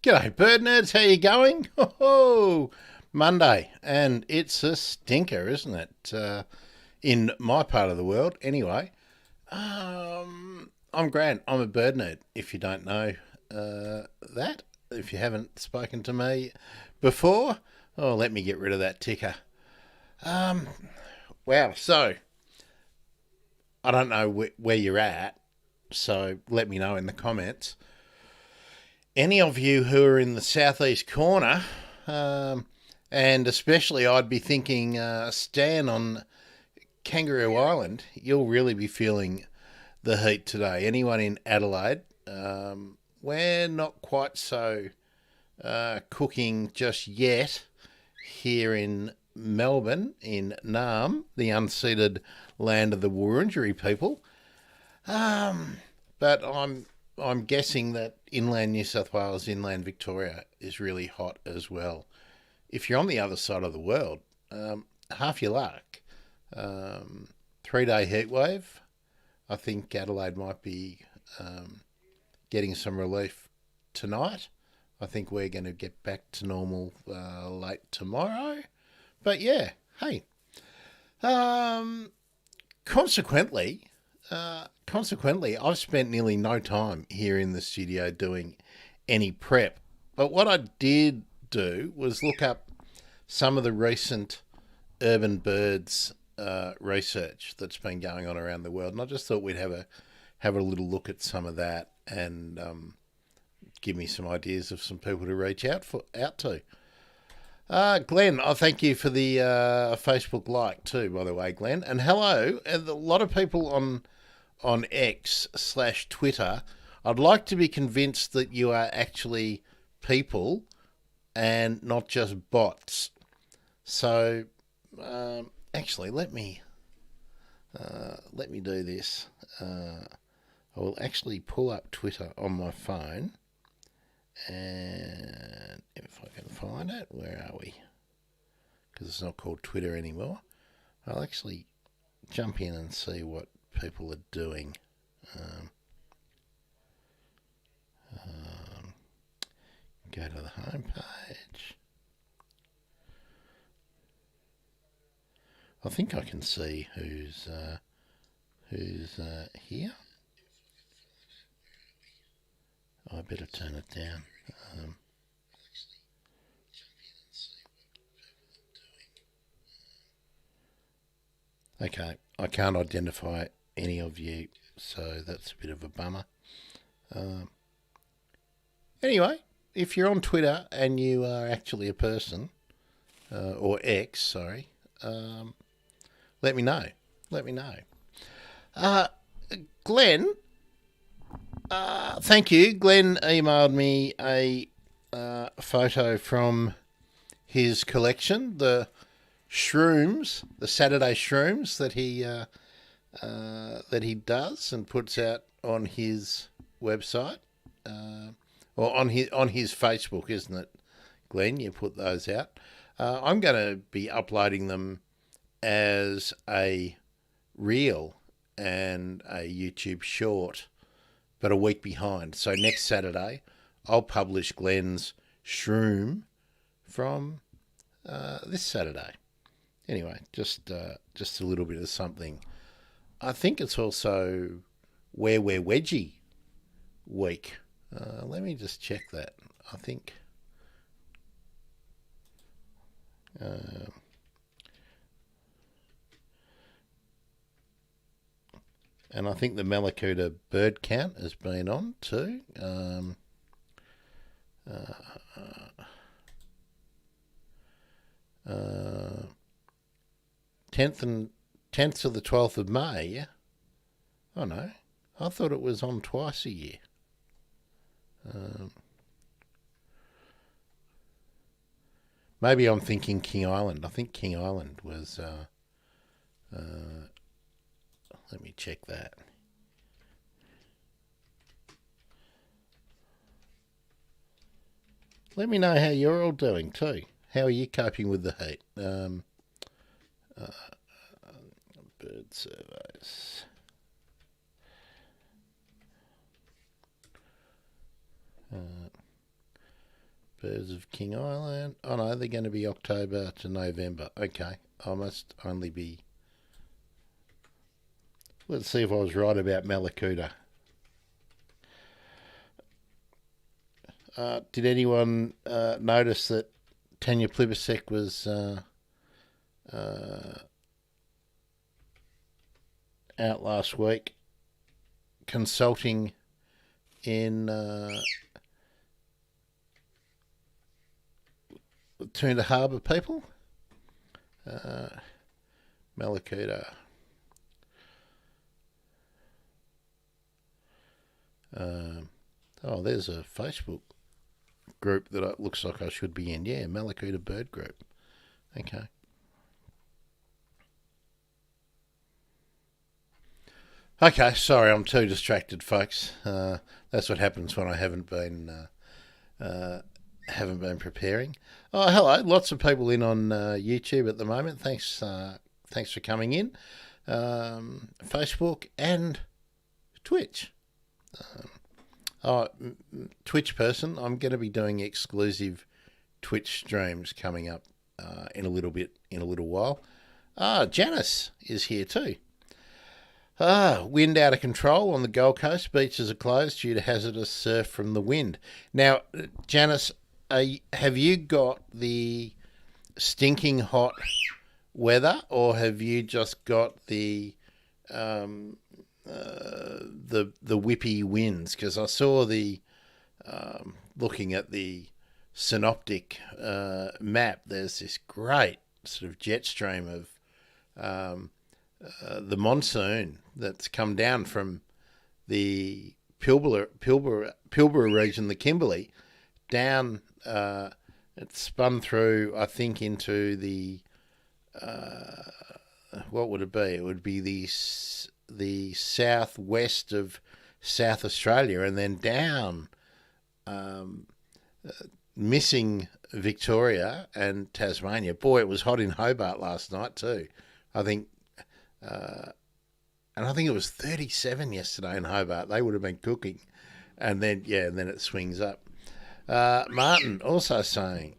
G'day, bird nerds. How you going? Ho Monday, and it's a stinker, isn't it? In my part of the world, anyway. I'm Grant. I'm a bird nerd. If you don't know that, if you haven't spoken to me before, let me get rid of that ticker. Wow. So I don't know where you're at. So let me know in the comments. Any of you who are in the southeast corner, and especially I'd be thinking Stan on Kangaroo Island, you'll really be feeling the heat today. Anyone in Adelaide, we're not quite so cooking just yet here in Melbourne, in Naarm, the unceded land of the Wurundjeri people. But I'm guessing that inland New South Wales, inland Victoria is really hot as well. If you're on the other side of the world, half your luck. 3-day heat wave. I think Adelaide might be getting some relief tonight. I think we're going to get back to normal late tomorrow. But yeah, hey. Consequently, I've spent nearly no time here in the studio doing any prep. But what I did do was look up some of the recent urban birds research that's been going on around the world, and I just thought we'd have a little look at some of that and give me some ideas of some people to reach out to. Glenn, I thank you for the Facebook like too, by the way, Glenn. And hello, and a lot of people on X/Twitter. I'd like to be convinced that you are actually people and not just bots. So, actually, let me do this. I will actually pull up Twitter on my phone. And if I can find it, where are we? Because it's not called Twitter anymore. I'll actually jump in and see what people are doing. Go to the home page. I think I can see who's here. I better turn it down. Okay, I can't identify any of you, so that's a bit of a bummer. Anyway, if you're on Twitter and you are actually a person, or X, sorry, let me know. Glenn, thank you. Glenn emailed me a photo from his collection, the shrooms, the Saturday shrooms that he does and puts out on his website, or on his Facebook, isn't it, Glenn? You put those out. I'm going to be uploading them as a reel and a YouTube short, but a week behind. So next Saturday, I'll publish Glenn's shroom from this Saturday. Anyway, just a little bit of something. I think it's also Where We're Wedgie week. Let me just check that. I think... and I think the Malakuta bird count has been on too. 10th to the 12th of May, yeah? Oh no, I thought it was on twice a year. Maybe I'm thinking King Island. I think King Island was... let me check that. Let me know how you're all doing too. How are you coping with the heat? Bird surveys. Birds of King Island. Oh no, they're going to be October to November. Okay, I must only be. Let's see if I was right about Malakuta. Did anyone notice that Tanya Plibersek was out last week consulting in Toondah Harbour people? Malakuta. There's a Facebook group that it looks like I should be in. Yeah, Malakuta Bird Group. Okay. Okay, sorry, I'm too distracted, folks. That's what happens when I haven't been preparing. Oh, hello! Lots of people in on YouTube at the moment. Thanks for coming in. Facebook and Twitch. Twitch person, I'm going to be doing exclusive Twitch streams coming up in a little while. Janice is here too. Wind out of control on the Gold Coast. Beaches are closed due to hazardous surf from the wind. Now, Janice, have you got the stinking hot weather, or have you just got the whippy winds? Because I saw the looking at the synoptic map. There's this great sort of jet stream of the monsoon that's come down from the Pilbara region, the Kimberley, down. It spun through, I think, into the what would it be? It would be the southwest of South Australia, and then down, missing Victoria and Tasmania. Boy, it was hot in Hobart last night too. I think it was 37 yesterday in Hobart. They would have been cooking. And then it swings up. Martin also saying,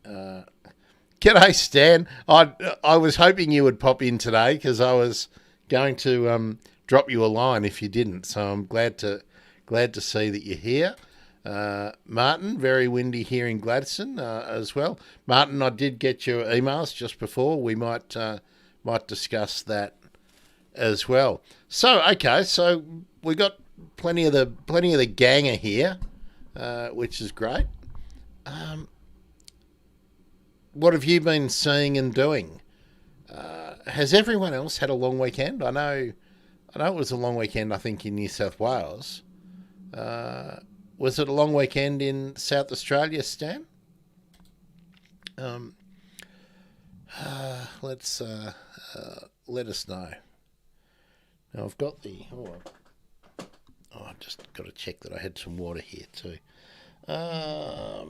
g'day, Stan. I was hoping you would pop in today because I was going to drop you a line if you didn't. So I'm glad to see that you're here. Martin, very windy here in Gladstone as well. Martin, I did get your emails just before. We might discuss that as well. So we got plenty of the ganger here, which is great. What have you been seeing and doing? Has everyone else had a long weekend? I know it was a long weekend, I think, in New South Wales. Was it a long weekend in South Australia, Stan? Let us know. Now I've got I just got to check that I had some water here too. Now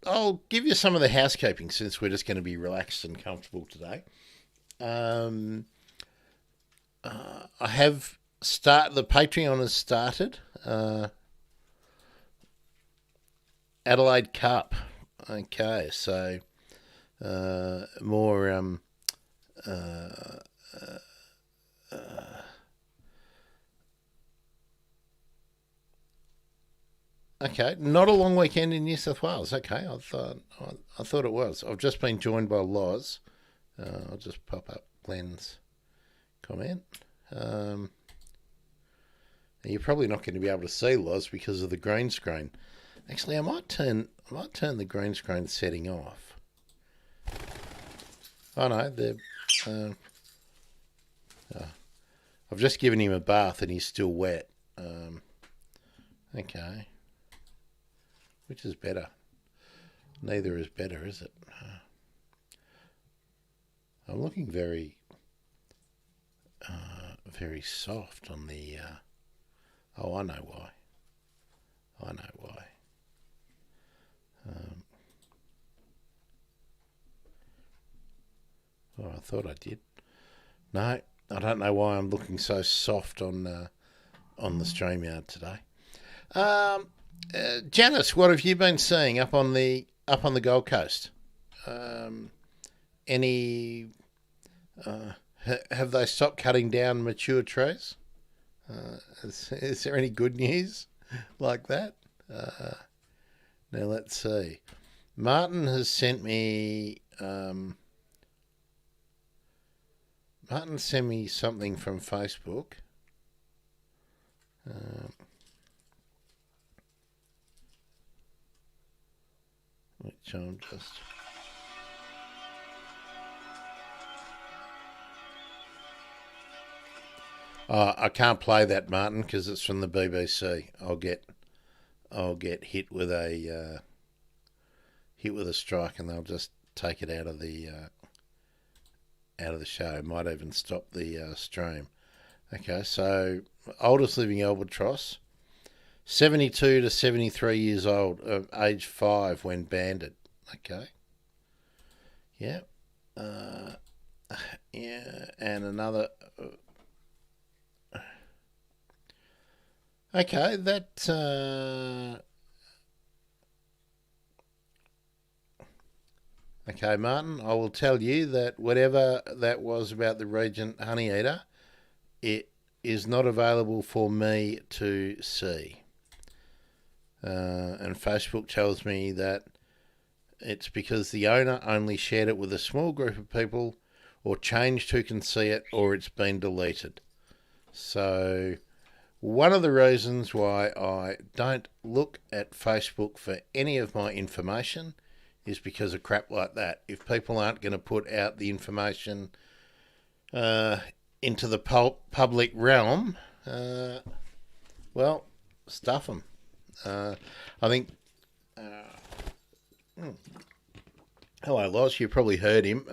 I'll give you some of the housekeeping since we're just going to be relaxed and comfortable today. I have the Patreon has started. Adelaide Cup. Okay, so more okay, not a long weekend in New South Wales. Okay, I thought it was. I've just been joined by Loz. I'll just pop up Glenn's comment. You're probably not going to be able to see Loz because of the green screen. Actually, I might turn the green screen setting off. Oh no, I've just given him a bath and he's still wet. Okay, which is better? Neither is better, is it? I'm looking very soft on the. I know why. I thought I did. No, I don't know why I'm looking so soft on the StreamYard today. Um, Janice, what have you been seeing up on the Gold Coast? Um, any have they stopped cutting down mature trees? Is there any good news like that? Uh, Now let's see. Martin has sent me. Martin sent me something from Facebook. Um, which I'm just. I can't play that, Martin, because it's from the BBC. I'll get hit with a strike, and they'll just take it out of the show. Might even stop the stream. Okay, so oldest living albatross, 72 to 73 years old, age 5 when banded. Okay, yeah, uh, yeah, and another. Okay, that. Okay, Martin, I will tell you that whatever that was about the Regent Honeyeater, it is not available for me to see. And Facebook tells me that it's because the owner only shared it with a small group of people, or changed who can see it, or it's been deleted. So, one of the reasons why I don't look at Facebook for any of my information is because of crap like that. If people aren't going to put out the information into the public realm, well, stuff them. I think. Hello, Loz. You probably heard him.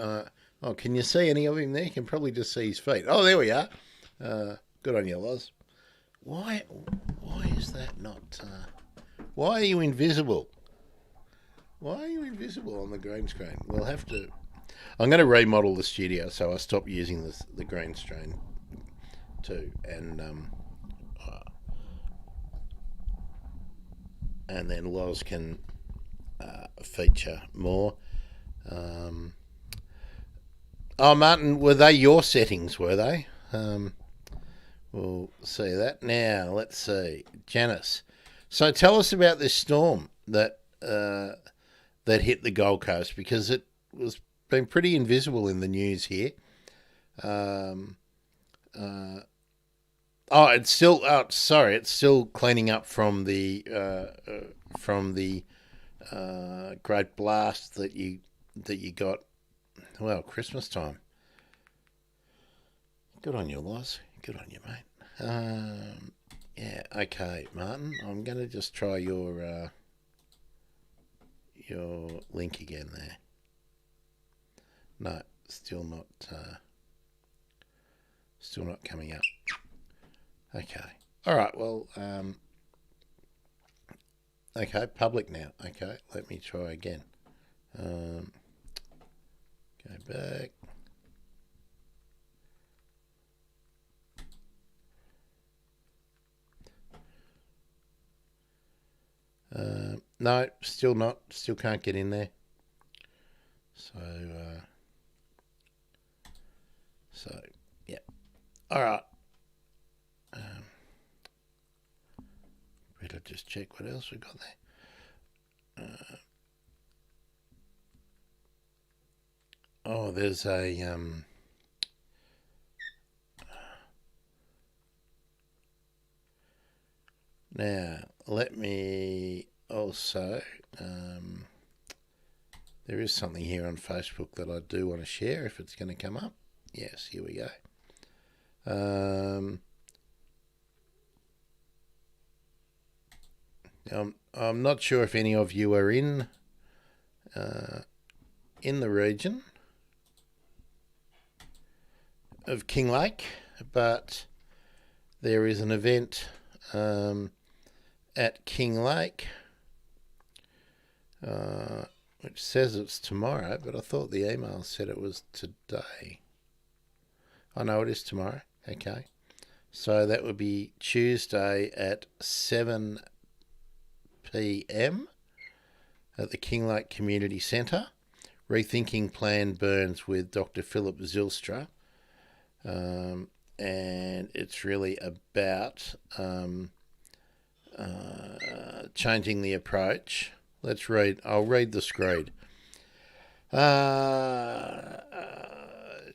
Can you see any of him there? You can probably just see his feet. Oh, there we are. Good on you, Loz. Why is that not? Why are you invisible? Why are you invisible on the green screen? We'll have to. I'm going to remodel the studio, so I stop using the green screen too, and then Loz can feature more. Martin, were they your settings? Were they? We'll see that now. Let's see, Janice. So tell us about this storm that hit the Gold Coast, because it was been pretty invisible in the news here. It's still. Oh, sorry, it's still cleaning up from the great blast that you got. Well, Christmas time. Good on you, Loz. Good on you, mate. Yeah. Okay, Martin. I'm going to just try your link again there. No, still not coming up. Okay. All right. Well. Okay. Public now. Okay. Let me try again. Go back. No, still not. Still can't get in there. So yeah. All right. Better just check what else we got there. There's a Now let me also. There is something here on Facebook that I do want to share if it's going to come up. Yes, here we go. I'm not sure if any of you are in the region of Kinglake, but there is an event at Kinglake, which says it's tomorrow, but I thought the email said it was today. I know it is tomorrow. Okay. So that would be Tuesday at 7 p.m. at the Kinglake Community Centre. Rethinking Planned Burns with Dr. Philip Zylstra. And it's really about changing the approach. Let's read. I'll read the screed.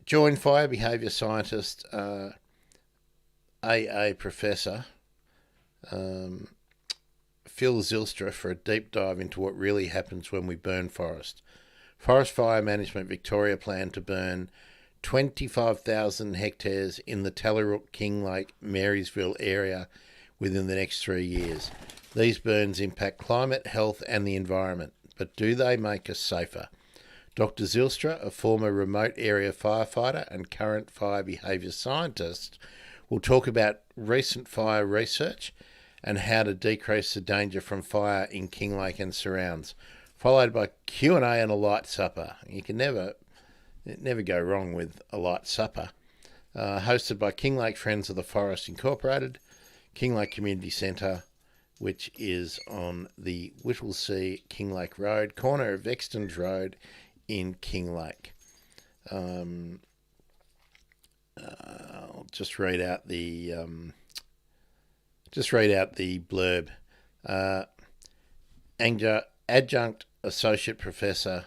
Join fire behaviour scientist, AA professor Phil Zylstra for a deep dive into what really happens when we burn forest. Forest Fire Management Victoria plan to burn 25,000 hectares in the Tallarook, Kinglake, Marysville area within the next 3 years. These burns impact climate, health and the environment, but do they make us safer? Dr. Zylstra, a former remote area firefighter and current fire behaviour scientist, will talk about recent fire research and how to decrease the danger from fire in Kinglake and surrounds, followed by Q&A and a light supper. You can never go wrong with a light supper. Hosted by Kinglake Friends of the Forest Incorporated, Kinglake Community Centre, which is on the Whittlesea Kinglake Road, corner of Extons Road in Kinglake. I'll just read out the blurb. Adjunct Associate Professor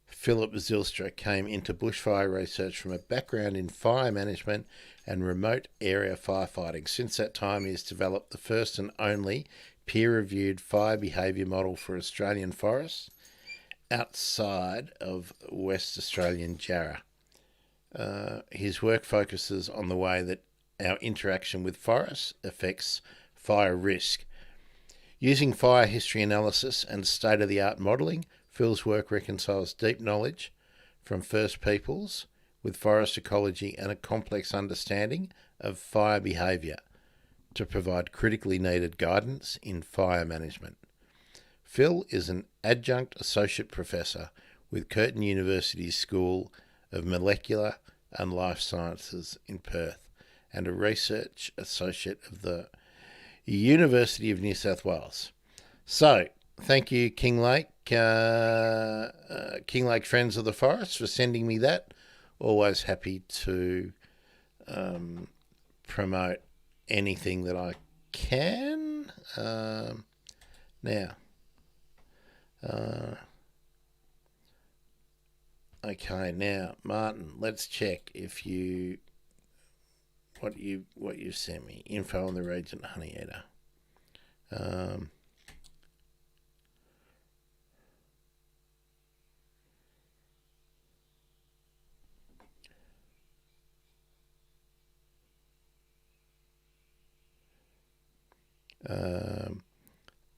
Philip Zylstra came into bushfire research from a background in fire management and remote area firefighting. Since that time, he has developed the first and only peer-reviewed fire behaviour model for Australian forests outside of West Australian Jarrah. His work focuses on the way that our interaction with forests affects fire risk. Using fire history analysis and state-of-the-art modelling, Phil's work reconciles deep knowledge from First Peoples with forest ecology and a complex understanding of fire behaviour to provide critically needed guidance in fire management. Phil is an adjunct associate professor with Curtin University's School of Molecular and Life Sciences in Perth and a research associate of the University of New South Wales. So, thank you, Kinglake Friends of the Forest, for sending me that. Always happy to promote anything that I can. Okay, now, Martin, let's check if what you sent me. Info on the Regent Honeyeater.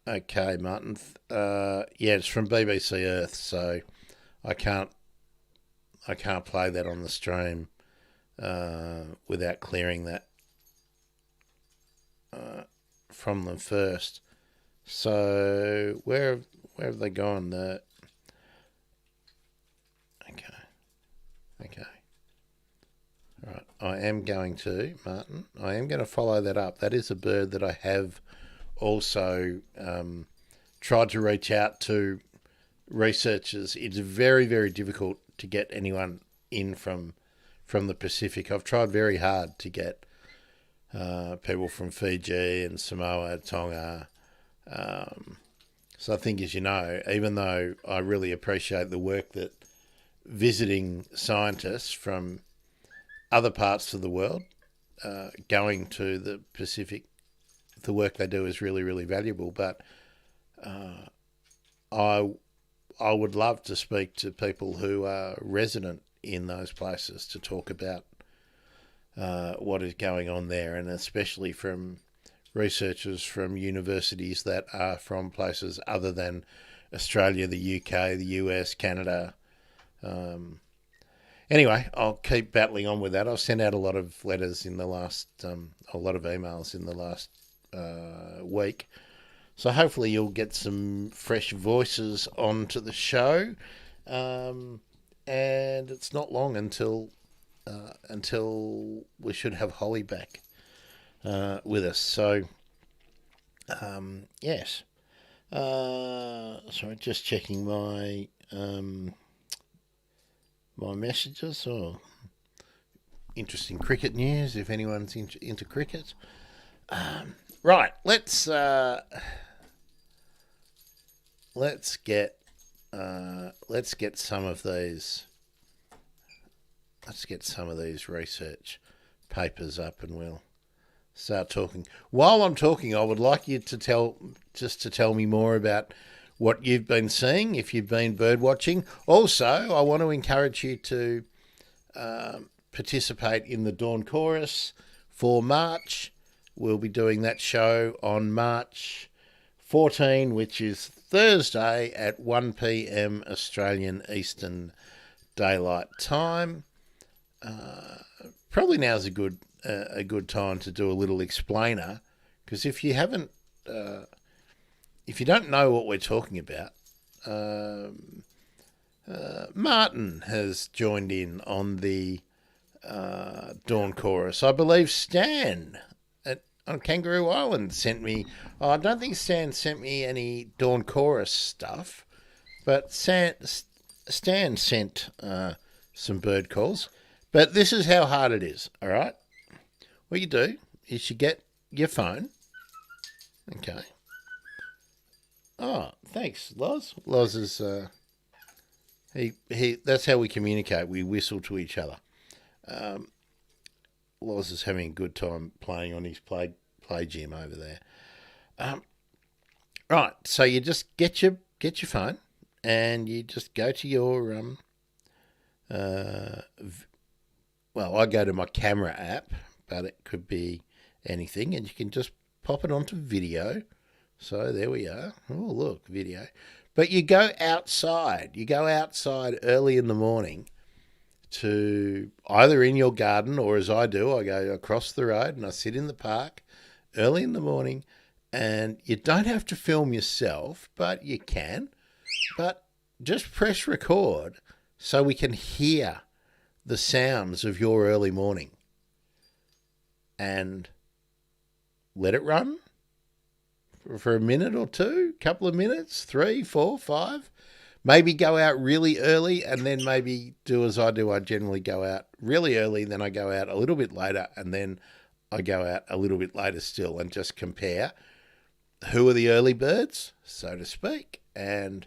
Okay, Martin. Yeah, it's from BBC Earth, so I can't play that on the stream without clearing that from them first. So where have they gone? Okay. All right. I am going to, Martin. I am going to follow that up. That is a bird that I have also tried to reach out to researchers. It's very, very difficult to get anyone in from the Pacific. I've tried very hard to get people from Fiji and Samoa, Tonga. So I think, as you know, even though I really appreciate the work that visiting scientists from other parts of the world going to the Pacific, the work they do is really, really valuable. But I would love to speak to people who are resident in those places to talk about what is going on there, and especially from researchers from universities that are from places other than Australia, the UK, the US, Canada. Anyway, I'll keep battling on with that. I've sent out a lot of letters in the last, a lot of emails in the last week. So hopefully you'll get some fresh voices onto the show. And it's not long until until we should have Holly back with us. So, yes. Sorry, just checking my my messages. Or interesting cricket news if anyone's into cricket. Right, let's get some of these. Let's get some of these research papers up, and we'll start talking. While I'm talking, I would like you to tell me more about what you've been seeing, if you've been bird watching. Also, I want to encourage you to participate in the Dawn Chorus for March. We'll be doing that show on March 14, which is Thursday at 1 p.m. Australian Eastern Daylight Time. Probably now's a good time to do a little explainer, because if you don't know what we're talking about, Martin has joined in on the Dawn Chorus. I believe Stan on Kangaroo Island sent me. I don't think Stan sent me any Dawn Chorus stuff, but Stan sent some bird calls. But this is how hard it is, all right? What you do is you get your phone. Okay. Oh, thanks, Loz. Loz is he. That's how we communicate. We whistle to each other. Loz is having a good time playing on his play gym over there. Right. So you just get your phone, and you just go to your well, I go to my camera app, but it could be anything, and you can just pop it onto video. So there we are. Oh, look, video. But you go outside. You go outside early in the morning to either in your garden, or as I do, I go across the road and I sit in the park early in the morning, and you don't have to film yourself, but you can. But just press record so we can hear the sounds of your early morning, and let it run for a minute or two, couple of minutes, 3, 4, 5. Maybe go out really early, and then maybe do as I do. I generally go out really early, then I go out a little bit later, and then I go out a little bit later still, and just compare who are the early birds, so to speak, and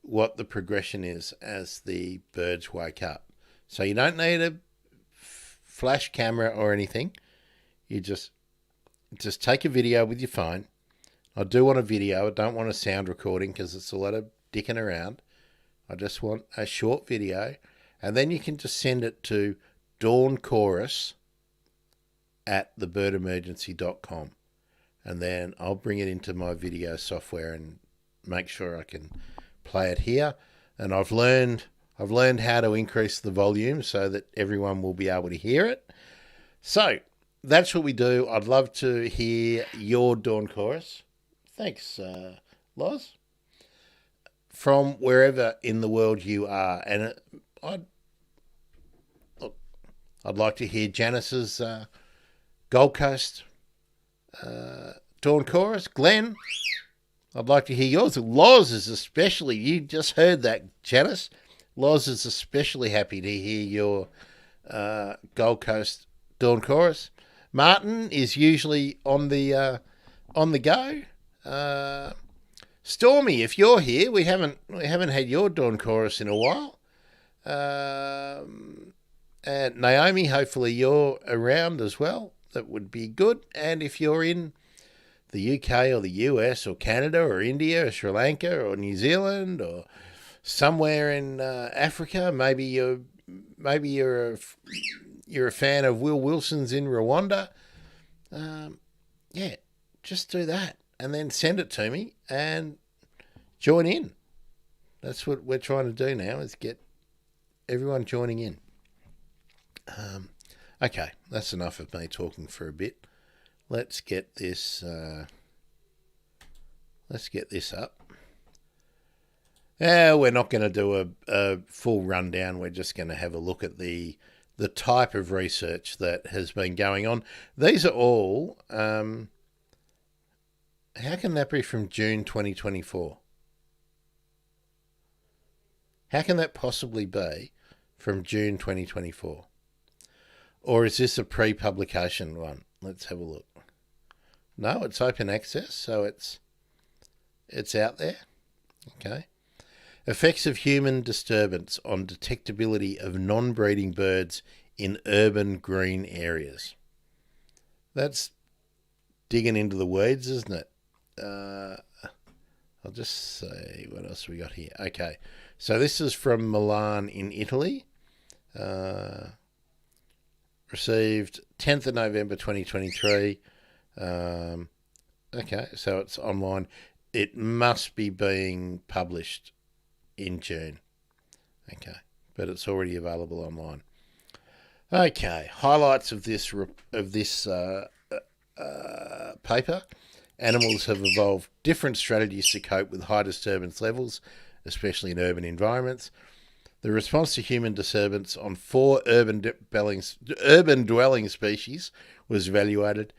what the progression is as the birds wake up. So you don't need a flash camera or anything. You just take a video with your phone. I do want a video. I don't want a sound recording because it's a lot of dicking around. I just want a short video. And then you can just send it to dawnchorus@thebirdemergency.com. And then I'll bring it into my video software and make sure I can play it here. And I've learned how to increase the volume so that everyone will be able to hear it. So that's what we do. I'd love to hear your Dawn Chorus. Thanks, Loz. From wherever in the world you are. And I'd like to hear Janice's Gold Coast Dawn Chorus. Glenn, I'd like to hear yours. Loz is especially, you just heard that, Janice. Loz is especially happy to hear your Gold Coast Dawn Chorus. Martin is usually on the go. Stormy, if you're here, we haven't had your Dawn Chorus in a while. And Naomi, hopefully you're around as well. That would be good. And if you're in the UK or the US or Canada or India or Sri Lanka or New Zealand or somewhere in Africa, maybe you're a fan of Will Wilson's in Rwanda. Yeah, just do that and then send it to me and join in. That's what we're trying to do now, is get everyone joining in. Okay, that's enough of me talking for a bit. Let's get this up. We're not going to do a full rundown. We're just going to have a look at the the type of research that has been going on. These are all, how can that be from June 2024? How can that possibly be from June 2024? Or is this a pre-publication one? Let's have a look. No, it's open access, so it's out there. Okay. Effects of human disturbance on detectability of non-breeding birds in urban green areas. That's digging into the weeds, isn't it? I'll just say what else we got here. Okay, so this is from Milan in Italy. Received 10th of November 2023. Okay, so it's online. It must be being published in June. Okay, but it's already available online. Okay, highlights of this paper. Animals have evolved different strategies to cope with high disturbance levels, especially in urban environments. The response to human disturbance on 4 urban dwelling species was evaluated.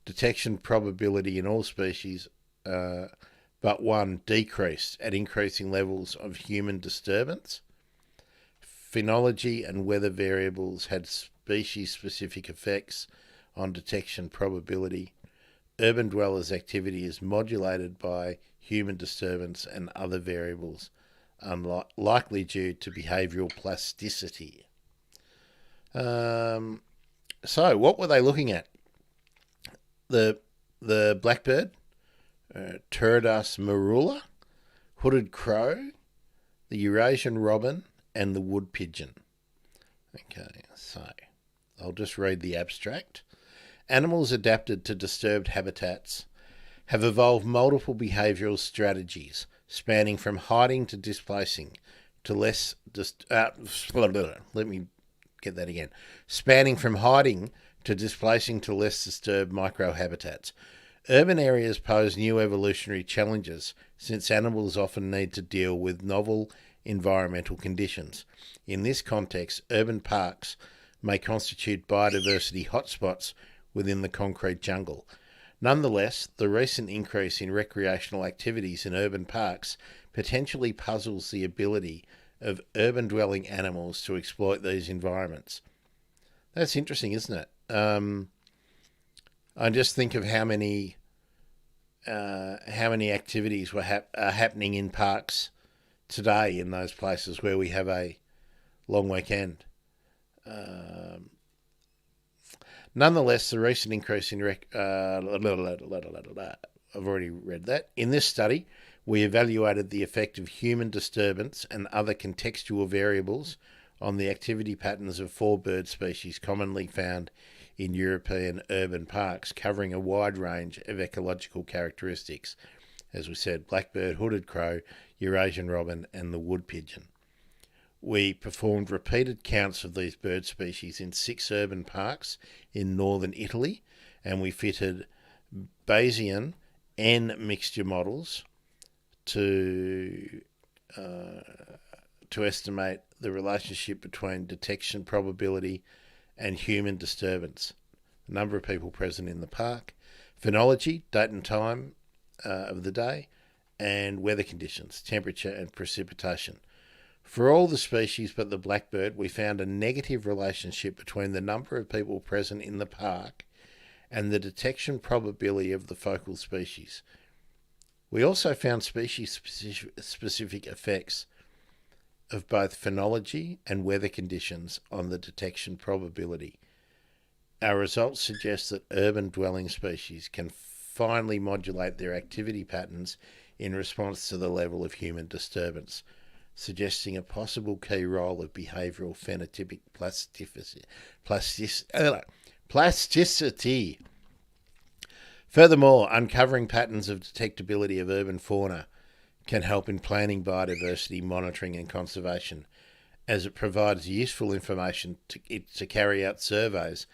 Detection probability in all species, but one decreased at increasing levels of human disturbance. Phenology and weather variables had species-specific effects on detection probability. Urban dwellers' activity is modulated by human disturbance and other variables, likely due to behavioural plasticity. So, what were they looking at? The blackbird, Turdus marula, hooded crow, the Eurasian robin, and the wood pigeon. Okay, so I'll just read the abstract. Animals adapted to disturbed habitats have evolved multiple behavioural strategies, spanning from hiding to displacing to less... let me get that again. Spanning from hiding to displacing to less disturbed microhabitats. Urban areas pose new evolutionary challenges since animals often need to deal with novel environmental conditions. In this context, urban parks may constitute biodiversity hotspots within the concrete jungle. Nonetheless, the recent increase in recreational activities in urban parks potentially puzzles the ability of urban-dwelling animals to exploit these environments. That's interesting, isn't it? I just think of how many activities are happening in parks today in those places where we have a long weekend. Nonetheless, the recent increase in I've already read that. In this study, we evaluated the effect of human disturbance and other contextual variables on the activity patterns of 4 bird species commonly found in European urban parks, covering a wide range of ecological characteristics. As we said, blackbird, hooded crow, Eurasian robin, and the wood pigeon. We performed repeated counts of these bird species in 6 urban parks in northern Italy, and we fitted Bayesian N mixture models to estimate the relationship between detection probability and human disturbance, the number of people present in the park, phenology, date and time of the day, and weather conditions, temperature and precipitation. For all the species but the blackbird, we found a negative relationship between the number of people present in the park and the detection probability of the focal species. We also found species-specific effects of both phenology and weather conditions on the detection probability. Our results suggest that urban dwelling species can finely modulate their activity patterns in response to the level of human disturbance, suggesting a possible key role of behavioural phenotypic plasticity. Furthermore, uncovering patterns of detectability of urban fauna can help in planning biodiversity monitoring and conservation, as it provides useful information to carry out surveys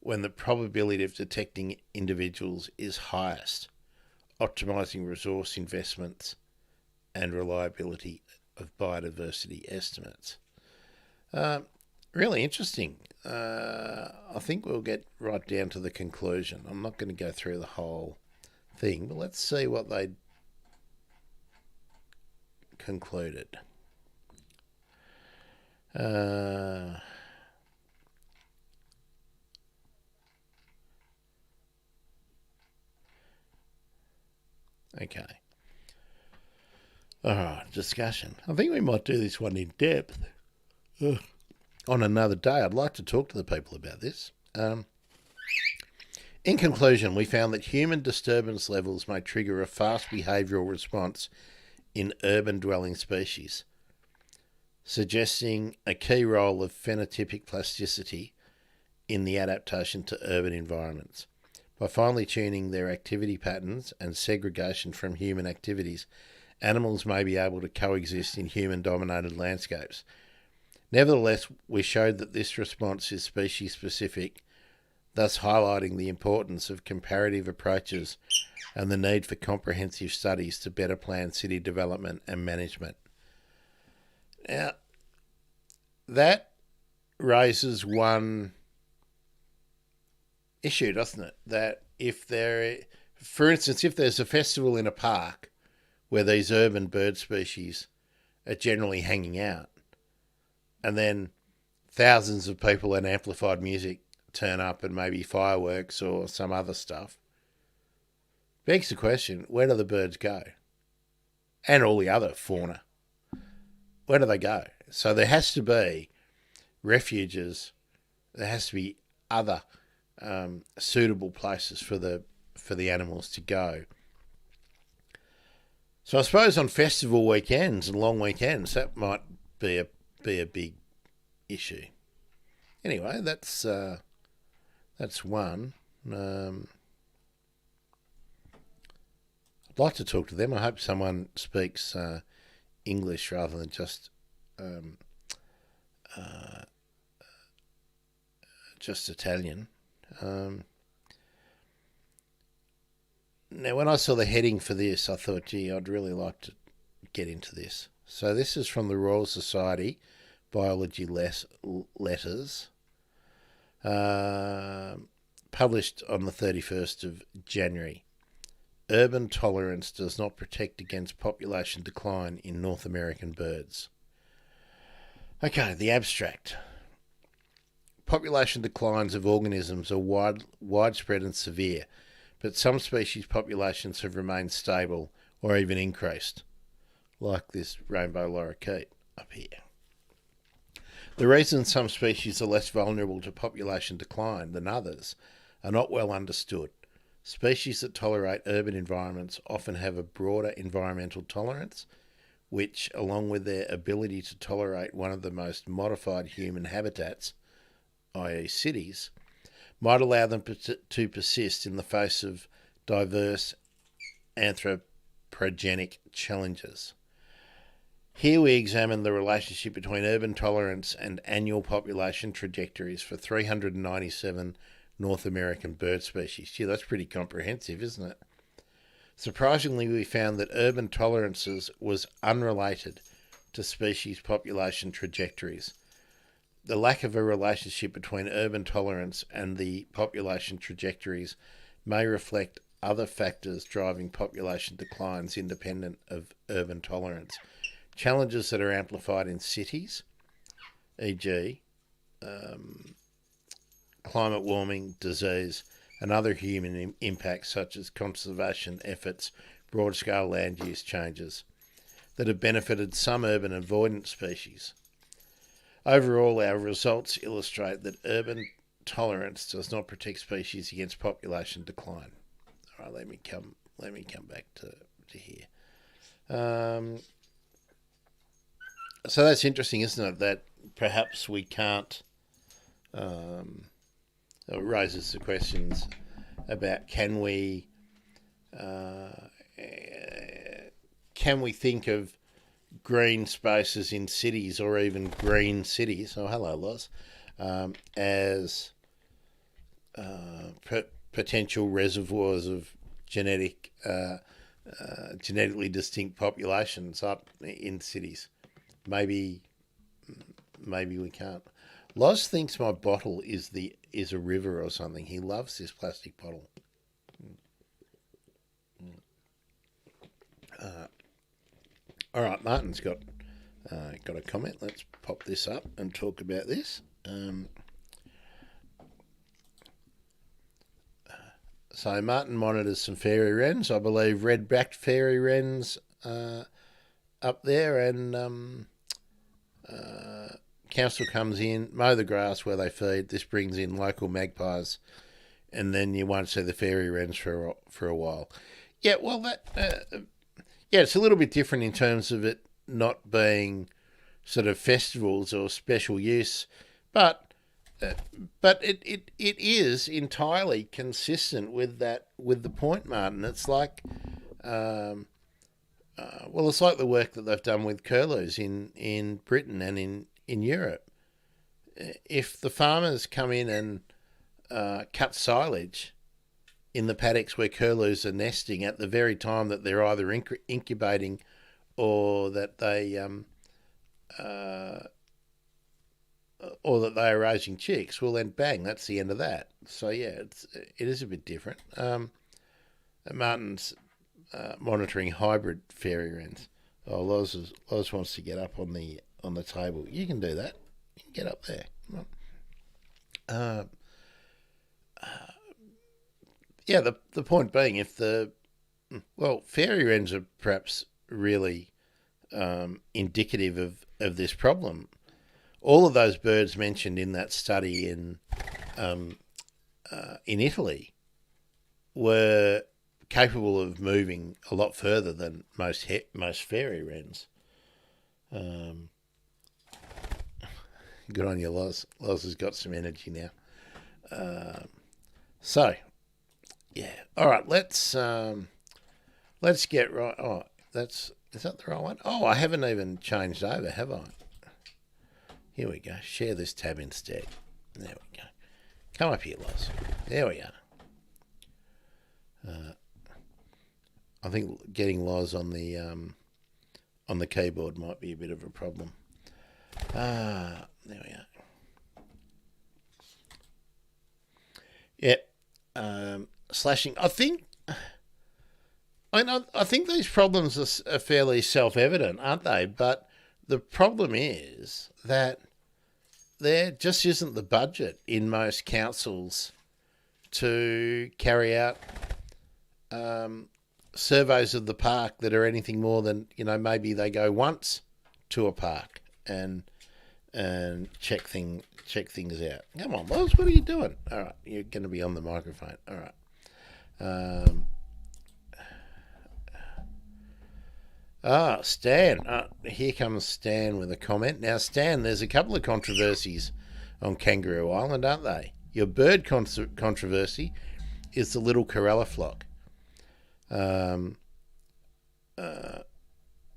when the probability of detecting individuals is highest, optimising resource investments and reliability of biodiversity estimates. Really interesting. I think we'll get right down to the conclusion. I'm not going to go through the whole thing, but let's see what they concluded. Uh, okay. All right, discussion. I think we might do this one in depth on another day. I'd like to talk to the people about this. In conclusion, we found that human disturbance levels may trigger a fast behavioural response in urban dwelling species, suggesting a key role of phenotypic plasticity in the adaptation to urban environments. By finely tuning their activity patterns and segregation from human activities, animals may be able to coexist in human-dominated landscapes. Nevertheless, we showed that this response is species-specific, thus highlighting the importance of comparative approaches and the need for comprehensive studies to better plan city development and management. Now, that raises one issue, doesn't it? That for instance, if there's a festival in a park where these urban bird species are generally hanging out, and then thousands of people and amplified music turn up and maybe fireworks or some other stuff, begs the question, where do the birds go? And all the other fauna. Where do they go? So there has to be refuges, there has to be other suitable places for the animals to go. So I suppose on festival weekends and long weekends, that might be a big issue. Anyway, that's one. I'd like to talk to them. I hope someone speaks English rather than just Italian. Now, when I saw the heading for this, I thought, gee, I'd really like to get into this. So this is from the Royal Society, Biology Letters, published on the 31st of January. Urban tolerance does not protect against population decline in North American birds. Okay, the abstract. Population declines of organisms are widespread and severe, but some species populations have remained stable or even increased, like this rainbow lorikeet up here. The reason some species are less vulnerable to population decline than others are not well understood. Species that tolerate urban environments often have a broader environmental tolerance, which, along with their ability to tolerate one of the most modified human habitats, i.e. cities, might allow them to persist in the face of diverse anthropogenic challenges. Here we examine the relationship between urban tolerance and annual population trajectories for 397 North American bird species. Gee, that's pretty comprehensive, isn't it? Surprisingly, we found that urban tolerances was unrelated to species population trajectories. The lack of a relationship between urban tolerance and the population trajectories may reflect other factors driving population declines independent of urban tolerance. Challenges that are amplified in cities, e.g., climate warming, disease, and other human impacts such as conservation efforts, broad-scale land use changes that have benefited some urban avoidance species. Overall, our results illustrate that urban tolerance does not protect species against population decline. All right, let me come back to here. So that's interesting, isn't it? That perhaps we can't. It raises the questions about can we think of green spaces in cities or even green cities? Oh, hello, Loz. As potential reservoirs of genetically distinct populations up in cities. Maybe we can't. Loz thinks my bottle is a river or something. He loves this plastic bottle. All right, Martin's got a comment. Let's pop this up and talk about this. So Martin monitors some fairy wrens. I believe red-backed fairy wrens up there, and council comes in, mow the grass where they feed. This brings in local magpies, and then you won't see the fairy wrens for a while. Yeah, well, it's a little bit different in terms of it not being sort of festivals or special use, but it is entirely consistent with the point, Martin. It's like, it's like the work that they've done with curlews in Britain and in Europe. If the farmers come in and cut silage in the paddocks where curlews are nesting at the very time that they're either incubating or that they are raising chicks, well then bang, that's the end of that. So yeah, it is a bit different. Martin's monitoring hybrid fairy wrens. Oh, Loz wants to get up on the table. You can do that. You can get up there. Yeah, the point being, fairy wrens are perhaps really indicative of this problem. All of those birds mentioned in that study in Italy were capable of moving a lot further than most fairy wrens. Good on you, Loz. Loz has got some energy now. So, yeah. All right, let's get right. Oh, is that the right one? Oh, I haven't even changed over, have I? Here we go. Share this tab instead. There we go. Come up here, Loz. There we are. I think getting Loz on the keyboard might be a bit of a problem. There we are. Yep. Slashing. I think these problems are fairly self-evident, aren't they? But the problem is that there just isn't the budget in most councils to carry out surveys of the park that are anything more than, maybe they go once to a park and check things out. Come on, Loz, what are you doing? All right, you're going to be on the microphone. All right. Stan. Here comes Stan with a comment. Now, Stan, there's a couple of controversies on Kangaroo Island, aren't they? Your bird controversy is the little Corella flock.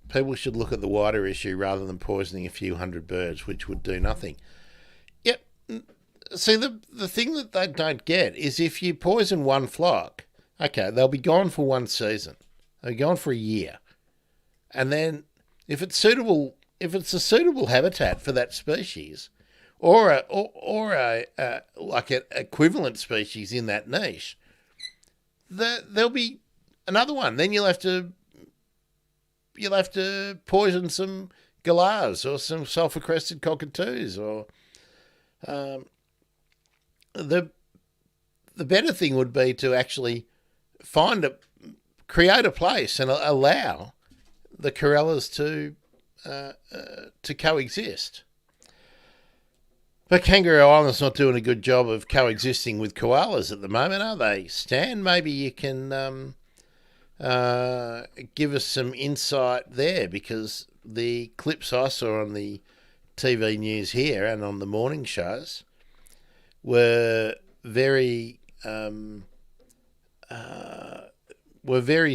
People should look at the wider issue rather than poisoning a few hundred birds, which would do nothing. Yep. See, the thing that they don't get is if you poison one flock, okay, they'll be gone for one season. They'll be gone for a year. And then if it's a suitable habitat for that species, or a like an equivalent species in that niche, there'll be another one. Then you'll have to poison some galahs or some sulphur-crested cockatoos, or the better thing would be to actually create a place and allow the Corellas to coexist. But Kangaroo Island's not doing a good job of coexisting with koalas at the moment, are they? Stan, maybe you can give us some insight there, because the clips I saw on the TV news here and on the morning shows were very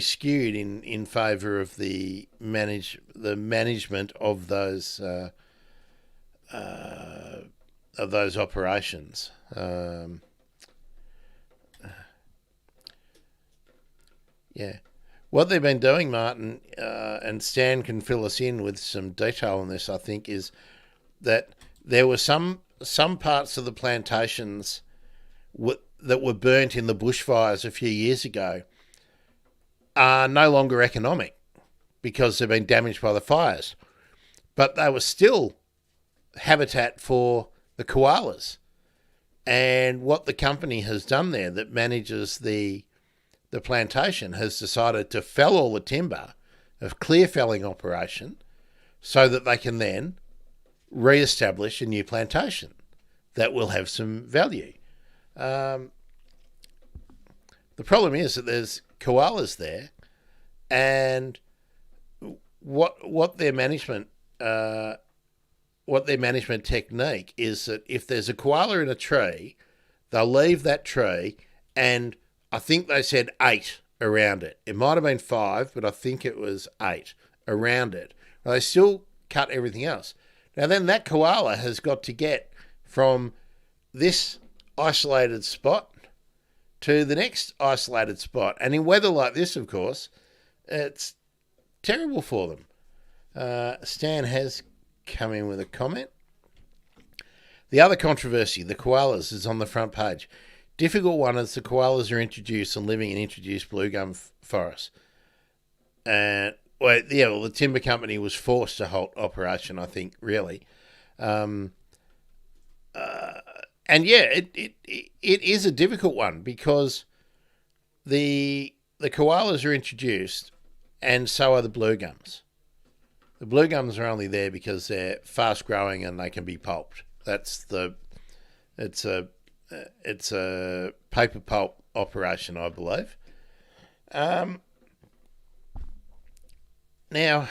skewed in favour of the management of those operations. Yeah. What they've been doing, Martin, and Stan can fill us in with some detail on this, I think, is that there were some some parts of the plantations that were burnt in the bushfires a few years ago are no longer economic because they've been damaged by the fires. But they were still habitat for the koalas. And what the company has done there that manages the plantation has decided to fell all the timber, a clear felling operation, so that they can then re-establish a new plantation that will have some value. The problem is that there's koalas there, and what their management technique is that if there's a koala in a tree, they'll leave that tree, and I think they said 8 around it. It might have been 5, but I think it was 8 around it. Well, they still cut everything else. Now then, that koala has got to get from this isolated spot to the next isolated spot. And in weather like this, of course, it's terrible for them. Stan has come in with a comment. The other controversy, the koalas, is on the front page. Difficult one as the koalas are introduced and living in introduced blue gum forests. And the timber company was forced to halt operation, I think, really. And it is a difficult one because the koalas are introduced, and so are the blue gums. The blue gums are only there because they're fast growing and they can be pulped. It's a paper pulp operation, I believe. Now,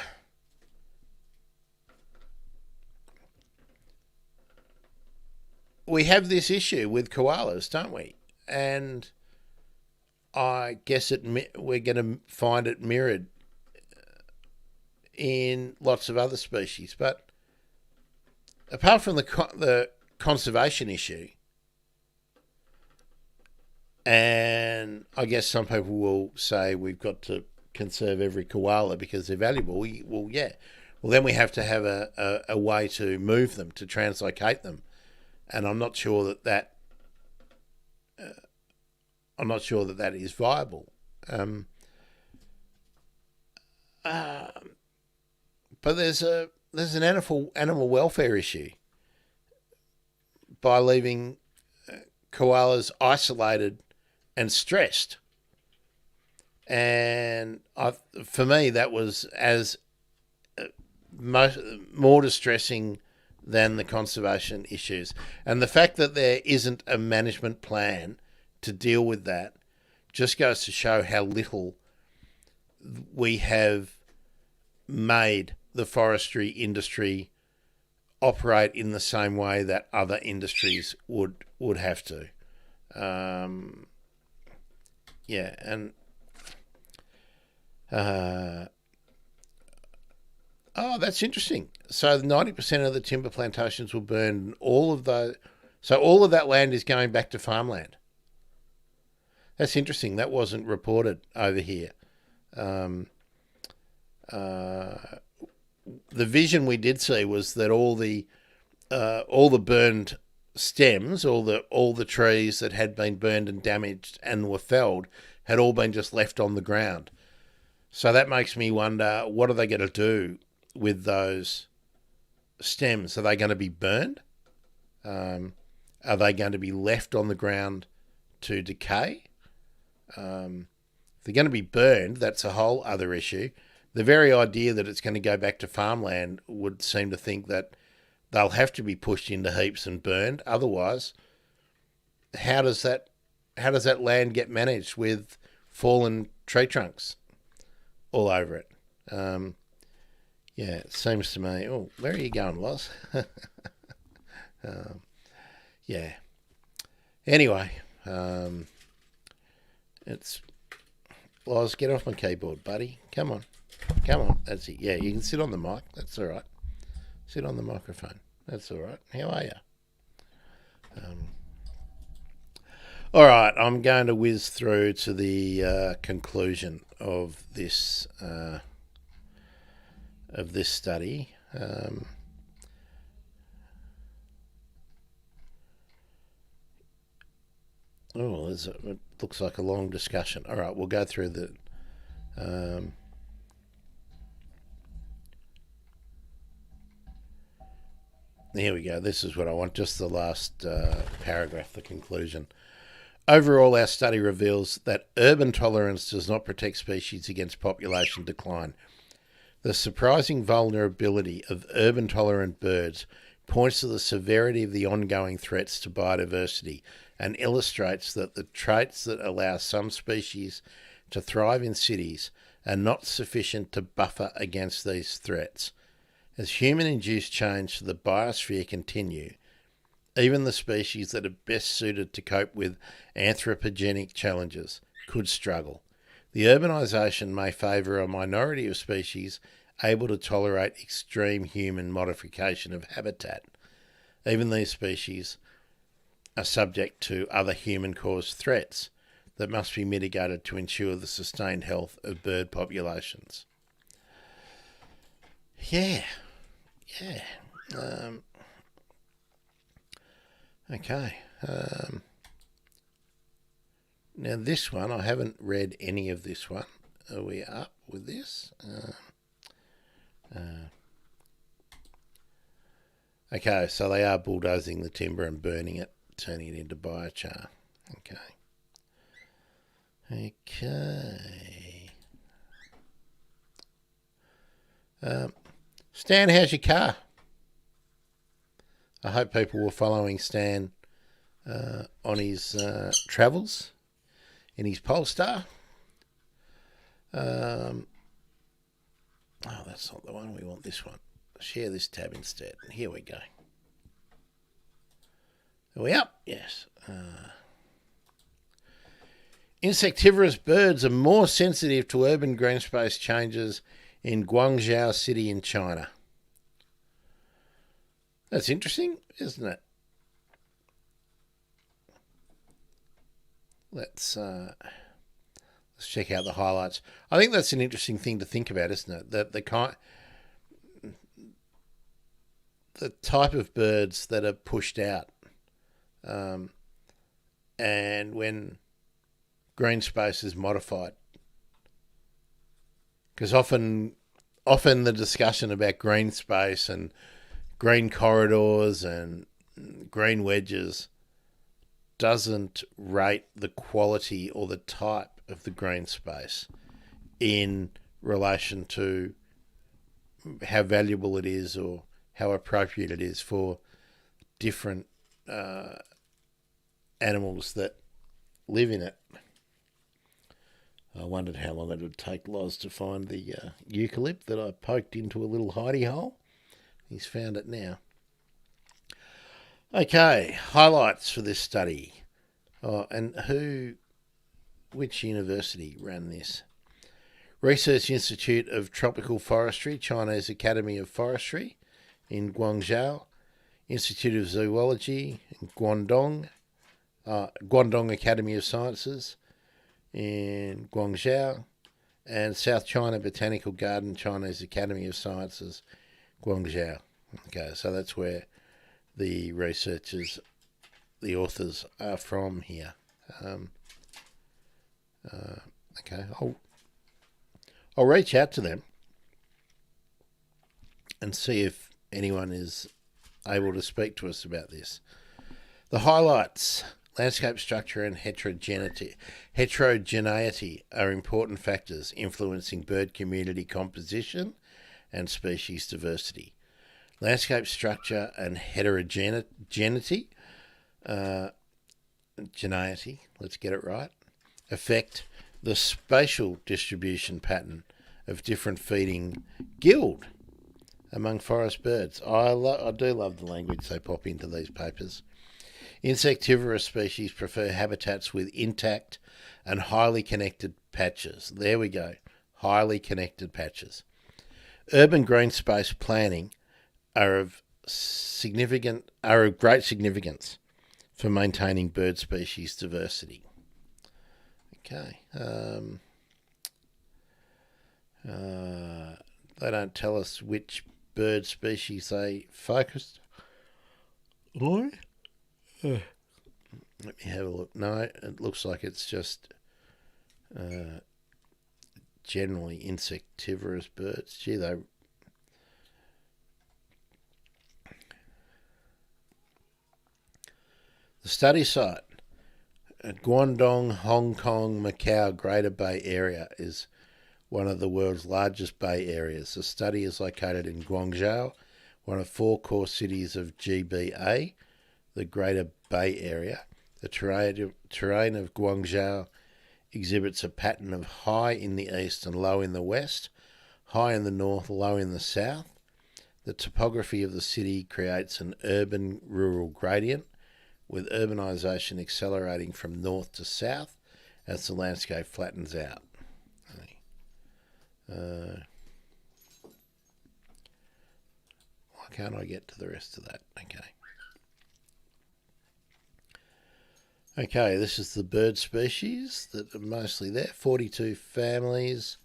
we have this issue with koalas, don't we? And I guess we're going to find it mirrored in lots of other species. But apart from the conservation issue, and I guess some people will say we've got to conserve every koala because they're valuable. Well, then we have to have a way to move them, to translocate them, and I'm not sure that is viable. But there's an animal welfare issue by leaving koalas isolated and stressed. And for me, that was more distressing than the conservation issues. And the fact that there isn't a management plan to deal with that just goes to show how little we have made the forestry industry operate in the same way that other industries would have to. That's interesting. So 90% of the timber plantations were burned. All of that land is going back to farmland. That's interesting. That wasn't reported over here. The vision we did see was that all the burned stems, all the trees that had been burned and damaged and were felled, had all been just left on the ground. So that makes me wonder, what are they going to do with those stems? Are they going to be burned? Are they going to be left on the ground to decay? If they're going to be burned, that's a whole other issue. The very idea that it's going to go back to farmland would seem to think that they'll have to be pushed into heaps and burned. Otherwise, how does that land get managed with fallen tree trunks all over it? It seems to me. Oh, where are you going, Loz? Anyway, it's Loz. Get off my keyboard, buddy. Come on. That's it. Yeah, you can sit on the mic. That's all right. Sit on the microphone. That's all right. How are you? All right. I'm going to whiz through to the conclusion of this study. Oh, it looks like a long discussion. All right, we'll go through the. Um, here we go. This is what I want. Just the last paragraph, the conclusion. Overall, our study reveals that urban tolerance does not protect species against population decline. The surprising vulnerability of urban tolerant birds points to the severity of the ongoing threats to biodiversity and illustrates that the traits that allow some species to thrive in cities are not sufficient to buffer against these threats. As human-induced change to the biosphere continue, even the species that are best suited to cope with anthropogenic challenges could struggle. The urbanisation may favour a minority of species able to tolerate extreme human modification of habitat. Even these species are subject to other human-caused threats that must be mitigated to ensure the sustained health of bird populations. Yeah. Okay. Now this one, I haven't read any of this one. Are we up with this? Okay, so they are bulldozing the timber and burning it, turning it into biochar. Okay. Stan, how's your car? I hope people were following Stan on his travels in his Polestar. Oh, that's not the one. We want this one. Share this tab instead. Here we go. Are we up? Yes. Insectivorous birds are more sensitive to urban green space changes in Guangzhou City in China. That's interesting, isn't it? Let's check out the highlights. I think that's an interesting thing to think about, isn't it? That the type of birds that are pushed out, and when green space is modified, because often the discussion about green space and green corridors and green wedges doesn't rate the quality or the type of the green space in relation to how valuable it is or how appropriate it is for different animals that live in it. I wondered how long it would take Loz to find the eucalypt that I poked into a little hidey hole. He's found it now. Okay, highlights for this study. Which university ran this? Research Institute of Tropical Forestry, Chinese Academy of Forestry in Guangzhou, Institute of Zoology in Guangdong, Guangdong Academy of Sciences in Guangzhou, and South China Botanical Garden, Chinese Academy of Sciences, Guangzhou. Okay, so that's where the researchers, the authors are from here. Okay, I'll reach out to them and see if anyone is able to speak to us about this. The highlights: landscape structure and heterogeneity are important factors influencing bird community composition and species diversity. Landscape structure and heterogeneity, let's get it right, affect the spatial distribution pattern of different feeding guild among forest birds. I do love the language they pop into these papers. Insectivorous species prefer habitats with intact and highly connected patches. There we go, highly connected patches. Urban green space planning are of great significance for maintaining bird species diversity. Okay. They don't tell us which bird species they focused on. Let me have a look. No, it looks like it's just generally insectivorous birds. Gee, the study site at Guangdong, Hong Kong, Macau, Greater Bay Area is one of the world's largest bay areas. The study is located in Guangzhou, one of 4 core cities of GBA, the Greater Bay Area. The terrain of Guangzhou exhibits a pattern of high in the east and low in the west, high in the north, low in the south. The topography of the city creates an urban-rural gradient, with urbanisation accelerating from north to south as the landscape flattens out. Why can't I get to the rest of that? Okay, this is the bird species that are mostly there. 42 families,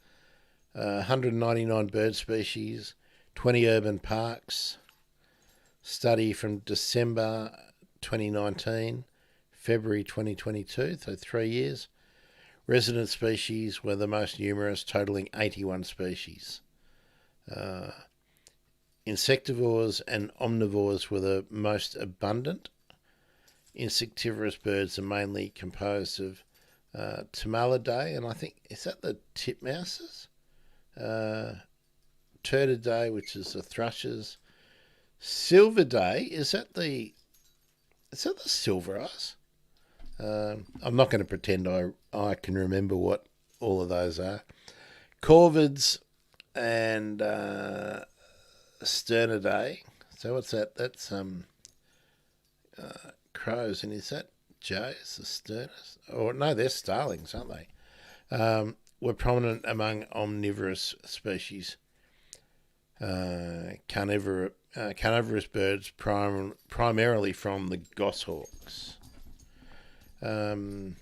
199 bird species, 20 urban parks. Study from December 2019, February 2022, so 3 years. Resident species were the most numerous, totaling 81 species. Insectivores and omnivores were the most abundant. Insectivorous birds are mainly composed of Timalidae, and I think, is that the titmouses? Turdidae, which is the thrushes. Silverdae, is that the silver eyes? I'm not going to pretend I can remember what all of those are. Corvids and Sternidae. So what's that? That's crows, and is that jays, the sternus? Or no, they're starlings, aren't they? Were prominent among omnivorous species. Carnivorous birds, primarily from the goshawks. In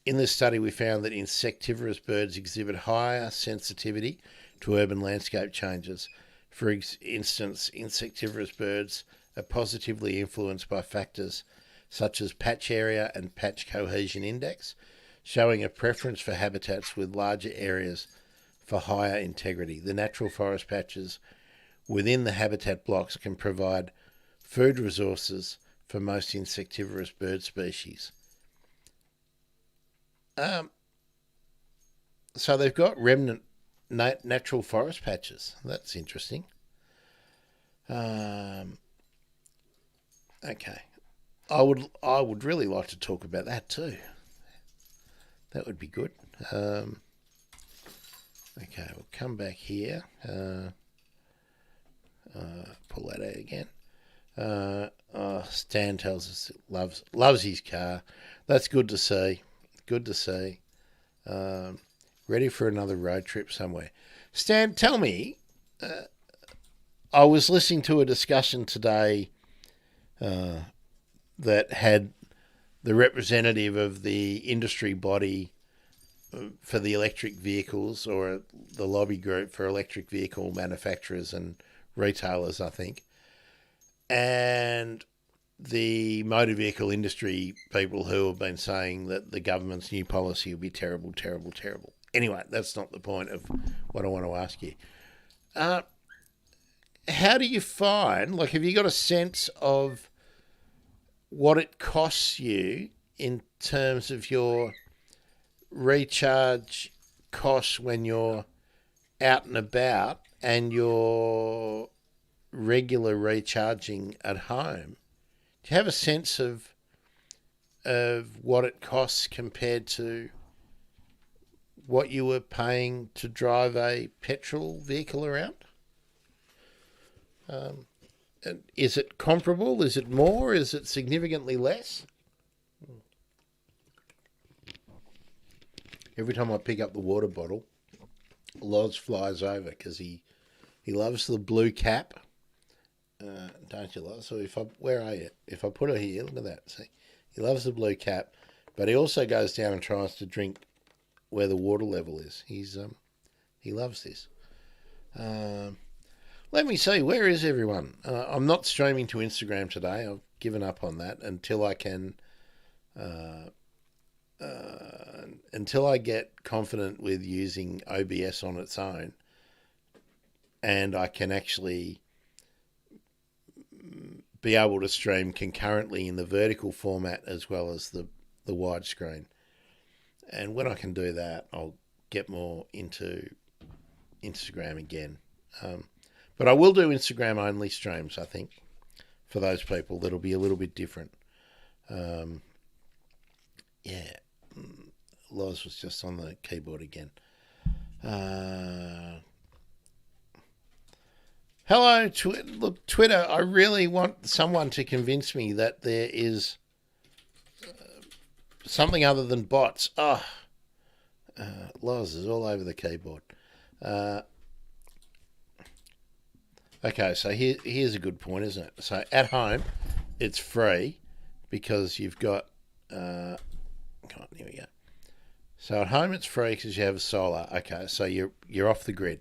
this study, we found that insectivorous birds exhibit higher sensitivity to urban landscape changes. For instance, insectivorous birds are positively influenced by factors such as patch area and patch cohesion index, showing a preference for habitats with larger areas for higher integrity. The natural forest patches within the habitat blocks can provide food resources for most insectivorous bird species. So they've got remnant natural forest patches. That's interesting. Okay. I would really like to talk about that too. That would be good. Okay, we'll come back here. Pull that out again. Stan tells us he loves his car. That's good to see. Good to see. Ready for another road trip somewhere. Stan, tell me. I was listening to a discussion today that had the representative of the industry body for the electric vehicles, or the lobby group for electric vehicle manufacturers and retailers, I think, and the motor vehicle industry people who have been saying that the government's new policy will be terrible, terrible, terrible. Anyway, that's not the point of what I want to ask you. How do you find, have you got a sense of what it costs you in terms of your recharge costs when you're out and about and your regular recharging at home? Do you have a sense of what it costs compared to what you were paying to drive a petrol vehicle around? Is it comparable? Is it more? Is it significantly less? Every time I pick up the water bottle, Loz flies over because he loves the blue cap. Don't you, Loz? So where are you? If I put her here, look at that. See, he loves the blue cap, but he also goes down and tries to drink where the water level is. He loves this. Let me see, where is everyone? I'm not streaming to Instagram today. I've given up on that until I can, uh, until I get confident with using OBS on its own, and I can actually be able to stream concurrently in the vertical format as well as the widescreen. And when I can do that, I'll get more into Instagram again. But I will do Instagram only streams, I think, for those people. That'll be a little bit different. Yeah. Loz was just on the keyboard again. Hello, look, Twitter. I really want someone to convince me that there is something other than bots. Loz is all over the keyboard. Okay, so here's a good point, isn't it? So at home, it's free because you've got. Here we go. So at home, it's free because you have solar. Okay, so you're off the grid.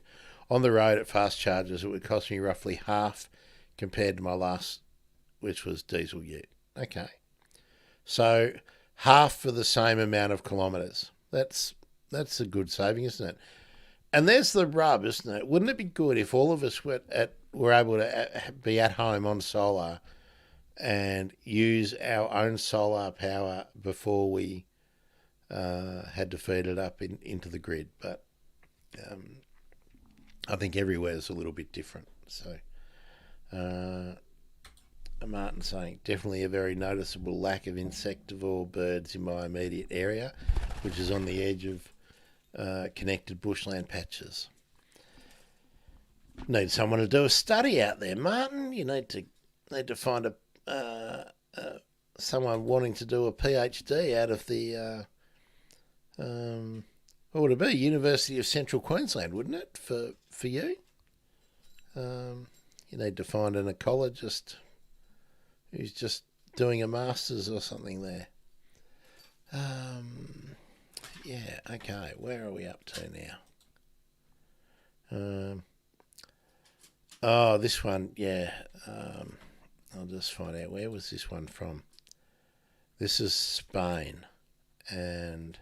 On the road at fast charges, it would cost me roughly half compared to my last, which was diesel ute. Okay, so half for the same amount of kilometres. That's a good saving, isn't it? And there's the rub, isn't it? Wouldn't it be good if all of us were able to be at home on solar and use our own solar power before we had to feed it up into the grid? But I think everywhere is a little bit different. So Martin saying, definitely a very noticeable lack of insectivore birds in my immediate area, which is on the edge of connected bushland patches. Need someone to do a study out there, Martin. You need to find someone wanting to do a PhD out of the what would it be? University of Central Queensland, wouldn't it? For you, you need to find an ecologist who's just doing a master's or something there. Yeah, okay, where are we up to now? This one, yeah. I'll just find out, where was this one from? This is Spain. And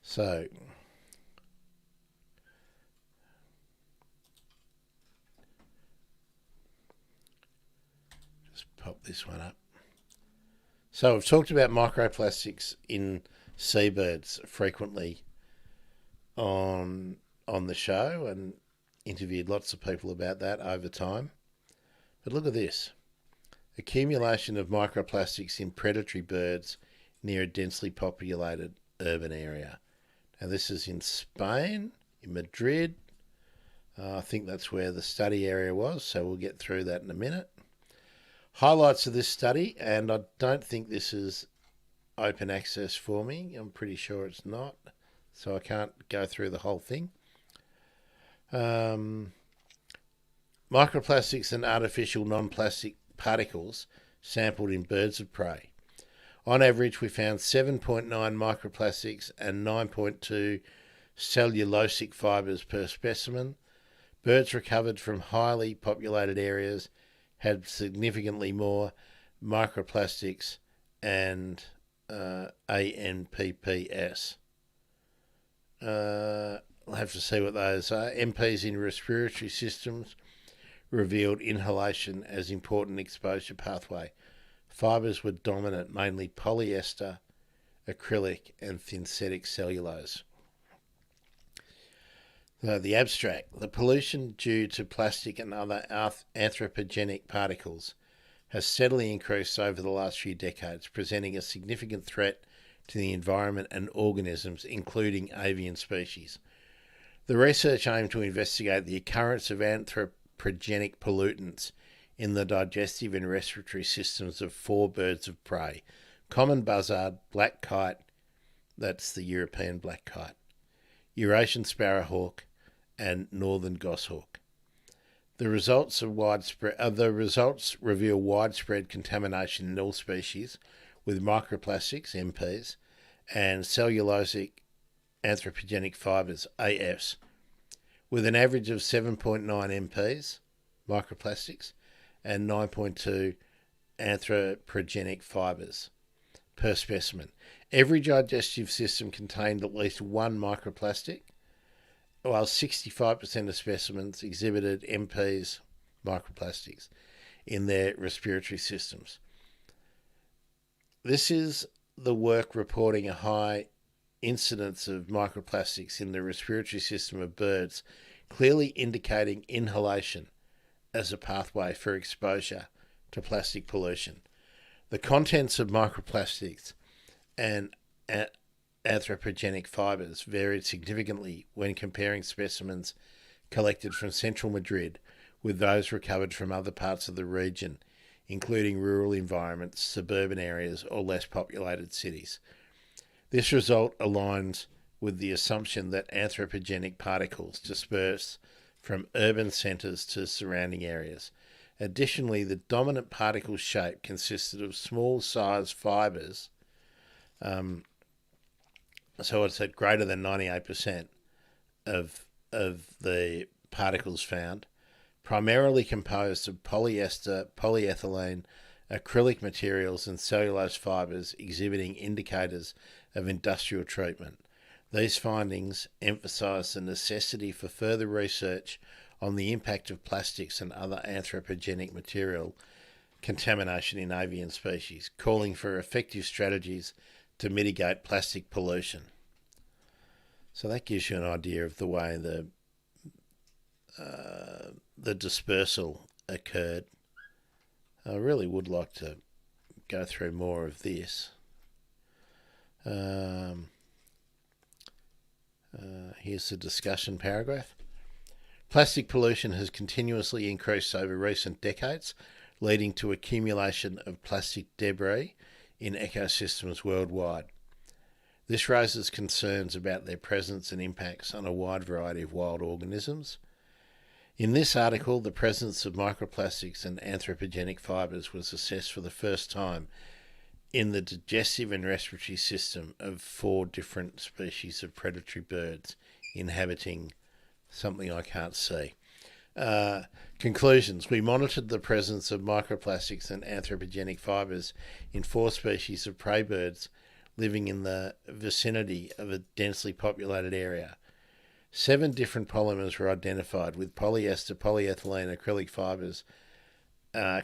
so just pop this one up. So we've talked about microplastics in seabirds frequently on the show and interviewed lots of people about that over time. But look at this. Accumulation of microplastics in predatory birds near a densely populated urban area. Now this is in Spain, in Madrid. I think that's where the study area was, so we'll get through that in a minute. Highlights of this study, and I don't think this is open access for me. I'm pretty sure it's not, so I can't go through the whole thing. Microplastics and artificial non-plastic particles sampled in birds of prey. On average, we found 7.9 microplastics and 9.2 cellulosic fibres per specimen. Birds recovered from highly populated areas had significantly more microplastics and ANPPS. I'll have to see what those are. MPs in respiratory systems revealed inhalation as important exposure pathway. Fibres were dominant, mainly polyester, acrylic and synthetic cellulose. The abstract. The pollution due to plastic and other anthropogenic particles has steadily increased over the last few decades, presenting a significant threat to the environment and organisms, including avian species. The research aimed to investigate the occurrence of anthropogenic pollutants in the digestive and respiratory systems of 4 birds of prey: common buzzard, black kite, that's the European black kite, Eurasian sparrowhawk, and northern goshawk. The results reveal widespread contamination in all species with microplastics, MPs, and cellulosic anthropogenic fibres, AFs, with an average of 7.9 MPs, microplastics, and 9.2 anthropogenic fibres per specimen. Every digestive system contained at least one microplastic, while 65% of specimens exhibited MPs, microplastics, in their respiratory systems. This is the work reporting a high incidence of microplastics in the respiratory system of birds, clearly indicating inhalation as a pathway for exposure to plastic pollution. The contents of microplastics and anthropogenic fibres varied significantly when comparing specimens collected from central Madrid with those recovered from other parts of the region, including rural environments, suburban areas, or less populated cities. This result aligns with the assumption that anthropogenic particles disperse from urban centres to surrounding areas. Additionally, the dominant particle shape consisted of small-sized fibres, so it's at greater than 98% of the particles found, primarily composed of polyester, polyethylene, acrylic materials and cellulose fibres exhibiting indicators of industrial treatment. These findings emphasise the necessity for further research on the impact of plastics and other anthropogenic material contamination in avian species, calling for effective strategies to mitigate plastic pollution. So that gives you an idea of the way the dispersal occurred. I really would like to go through more of this. Here's the discussion paragraph. Plastic pollution has continuously increased over recent decades, leading to accumulation of plastic debris in ecosystems worldwide. This raises concerns about their presence and impacts on a wide variety of wild organisms. In this article, the presence of microplastics and anthropogenic fibres was assessed for the first time in the digestive and respiratory system of 4 different species of predatory birds inhabiting something I can't see. Conclusions. We monitored the presence of microplastics and anthropogenic fibres in 4 species of prey birds living in the vicinity of a densely populated area. 7 different polymers were identified, with polyester, polyethylene, acrylic fibres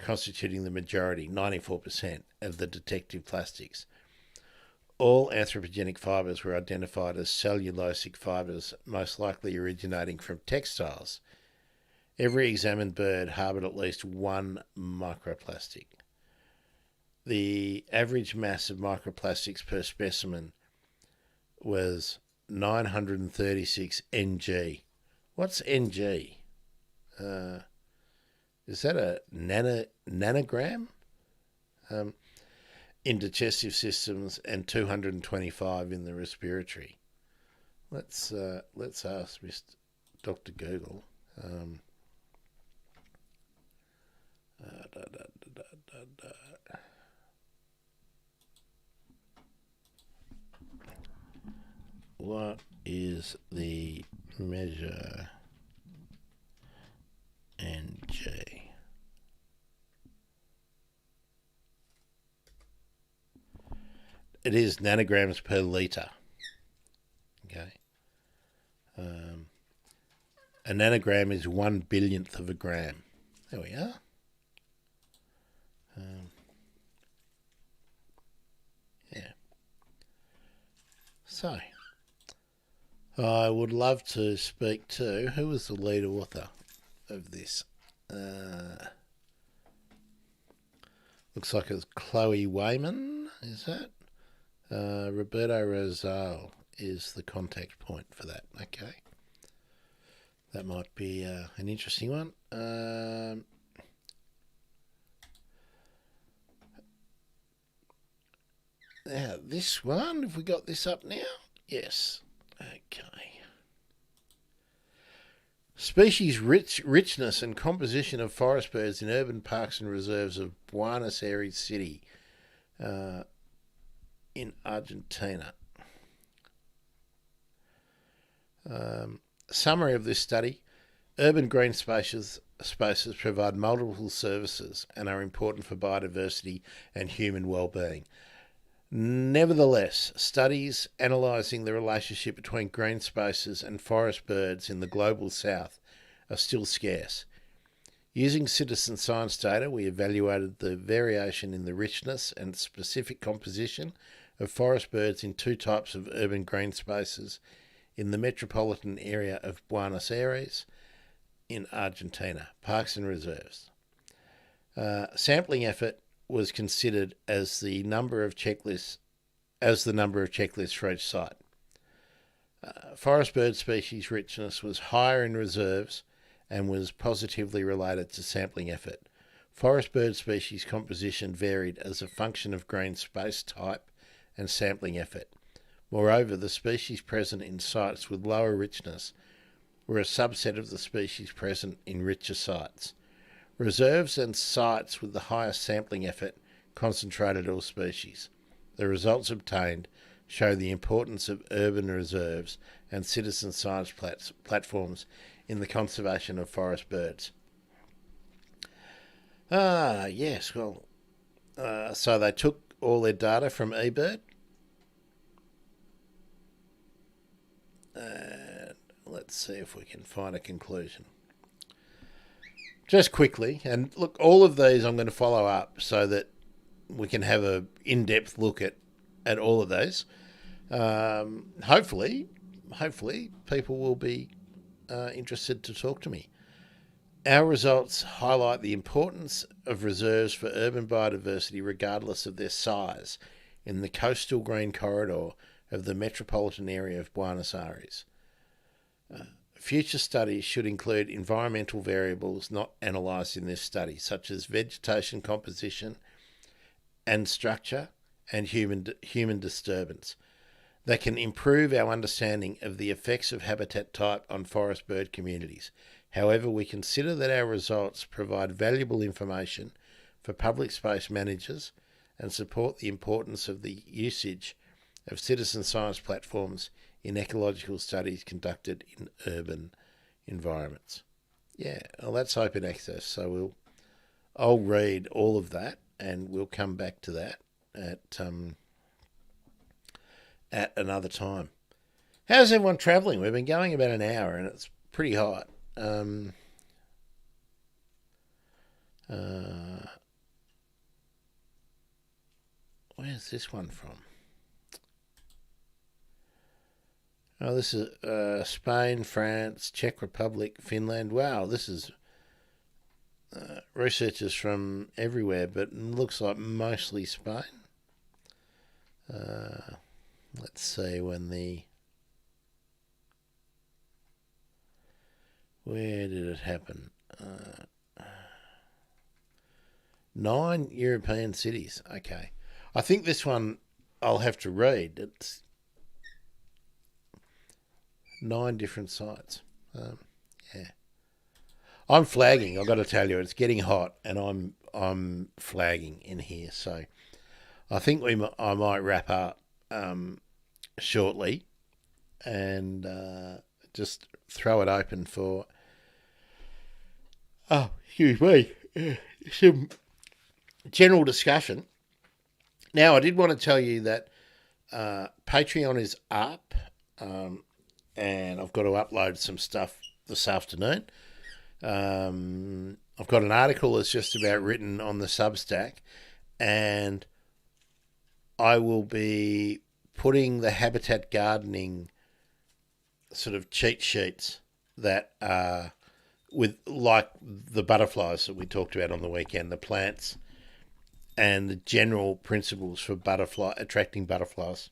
constituting the majority, 94%, of the detected plastics. All anthropogenic fibres were identified as cellulosic fibres, most likely originating from textiles. Every examined bird harboured at least one microplastic. The average mass of microplastics per specimen was 936 ng. What's ng? Is that a nanogram? In digestive systems and 225 in the respiratory. Let's ask Mr. Dr. Google. What is the measure ng? It is nanograms per litre. Okay. A nanogram is 1/1000th of a gram. There we are. Yeah. So, I would love to speak to, who was the lead author of this? Looks like it's Chloe Wayman, is that? Roberto Rosal is the contact point for that. Okay. That might be an interesting one. Now, this one, have we got this up now? Yes. Okay. Species richness and composition of forest birds in urban parks and reserves of Buenos Aires City in Argentina. Summary of this study: urban green spaces provide multiple services and are important for biodiversity and human well-being. Nevertheless, studies analysing the relationship between green spaces and forest birds in the global south are still scarce. Using citizen science data, we evaluated the variation in the richness and specific composition of forest birds in two types of urban green spaces in the metropolitan area of Buenos Aires in Argentina, parks and reserves. Sampling effort was considered as the number of checklists for each site. Forest bird species richness was higher in reserves and was positively related to sampling effort. Forest bird species composition varied as a function of green space type and sampling effort. Moreover, the species present in sites with lower richness were a subset of the species present in richer sites. Reserves and sites with the highest sampling effort concentrated all species. The results obtained show the importance of urban reserves and citizen science platforms in the conservation of forest birds. Yes, well, so they took all their data from eBird. Let's see if we can find a conclusion. Just quickly, and look, all of these I'm going to follow up so that we can have an in-depth look at all of those. Hopefully people will be interested to talk to me. Our results highlight the importance of reserves for urban biodiversity regardless of their size in the coastal green corridor of the metropolitan area of Buenos Aires. Future studies should include environmental variables not analysed in this study, such as vegetation composition and structure and human disturbance, that can improve our understanding of the effects of habitat type on forest bird communities. However, we consider that our results provide valuable information for public space managers and support the importance of the usage of citizen science platforms in ecological studies conducted in urban environments. Yeah, well, that's open access, so I'll read all of that and we'll come back to that at another time. How's everyone travelling? We've been going about an hour and it's pretty hot. Where's this one from? Oh, this is Spain, France, Czech Republic, Finland. Wow, this is researchers from everywhere, but looks like mostly Spain. Let's see where did it happen? 9 European cities. Okay. I think this one I'll have to read. It's 9 different sites. Yeah. I'm flagging, I've got to tell you. It's getting hot and I'm flagging in here. So I think I might wrap up shortly and just throw it open for some general discussion. Now, I did want to tell you that Patreon is up, and I've got to upload some stuff this afternoon. I've got an article that's just about written on the Substack, and I will be putting the habitat gardening sort of cheat sheets that are with, like the butterflies that we talked about on the weekend, the plants and the general principles for attracting butterflies.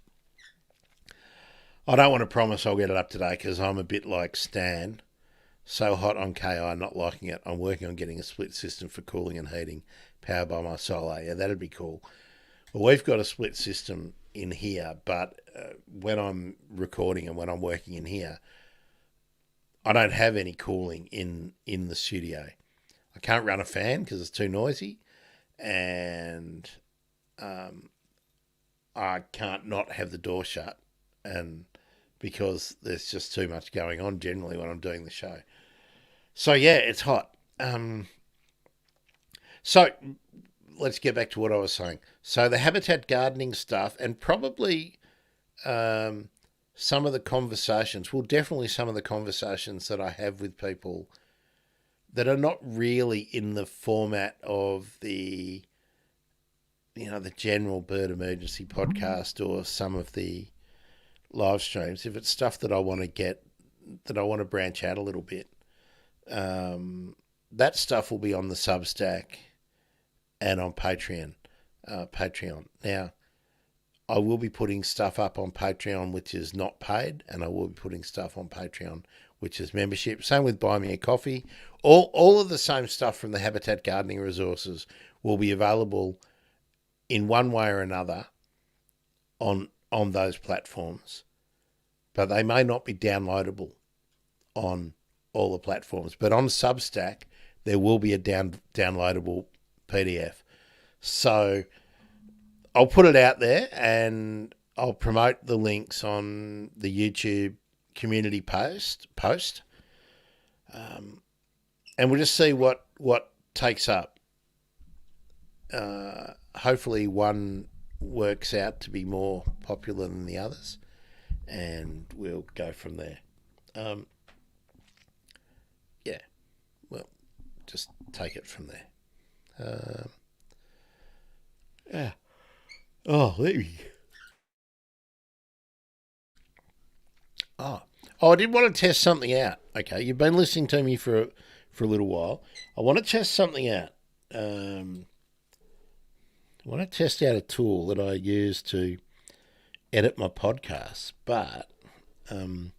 I don't want to promise I'll get it up today because I'm a bit like Stan, so hot on KI, not liking it. I'm working on getting a split system for cooling and heating powered by my solar. Yeah, that'd be cool. Well, we've got a split system in here, but when I'm recording and when I'm working in here, I don't have any cooling in the studio. I can't run a fan because it's too noisy, and I can't not have the door shut and because there's just too much going on generally when I'm doing the show. So yeah, it's hot. So let's get back to what I was saying. So the habitat gardening stuff, and probably some of the conversations, well, definitely some of the conversations that I have with people that are not really in the format of the, the general bird emergency podcast or some of the live streams. If it's stuff that I want to branch out a little bit, that stuff will be on the Substack and on Patreon. Now, I will be putting stuff up on Patreon which is not paid, and I will be putting stuff on Patreon which is membership. Same with Buy Me a Coffee. All of the same stuff from the Habitat Gardening Resources will be available in one way or another on those platforms, but they may not be downloadable on all the platforms. But on Substack, there will be a downloadable PDF. So I'll put it out there, and I'll promote the links on the YouTube community post, and we'll just see what takes up. Hopefully one works out to be more popular than the others, and we'll go from there. Yeah, well, just take it from there. Yeah. Oh, let me. Oh, I did want to test something out. Okay, you've been listening to me for a little while. I want to test something out. I want to test out a tool that I use to edit my podcasts, but I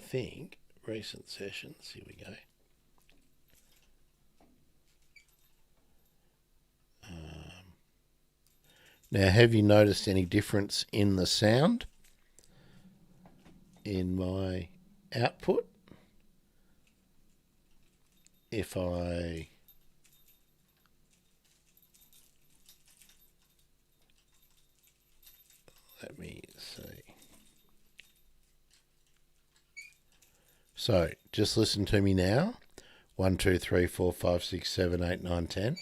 think recent sessions. Here we go. Now, have you noticed any difference in the sound in my output? If I let me see. So just listen to me now. 1, 2, 3, 4, 5, 6, 7, 8, 9, 10.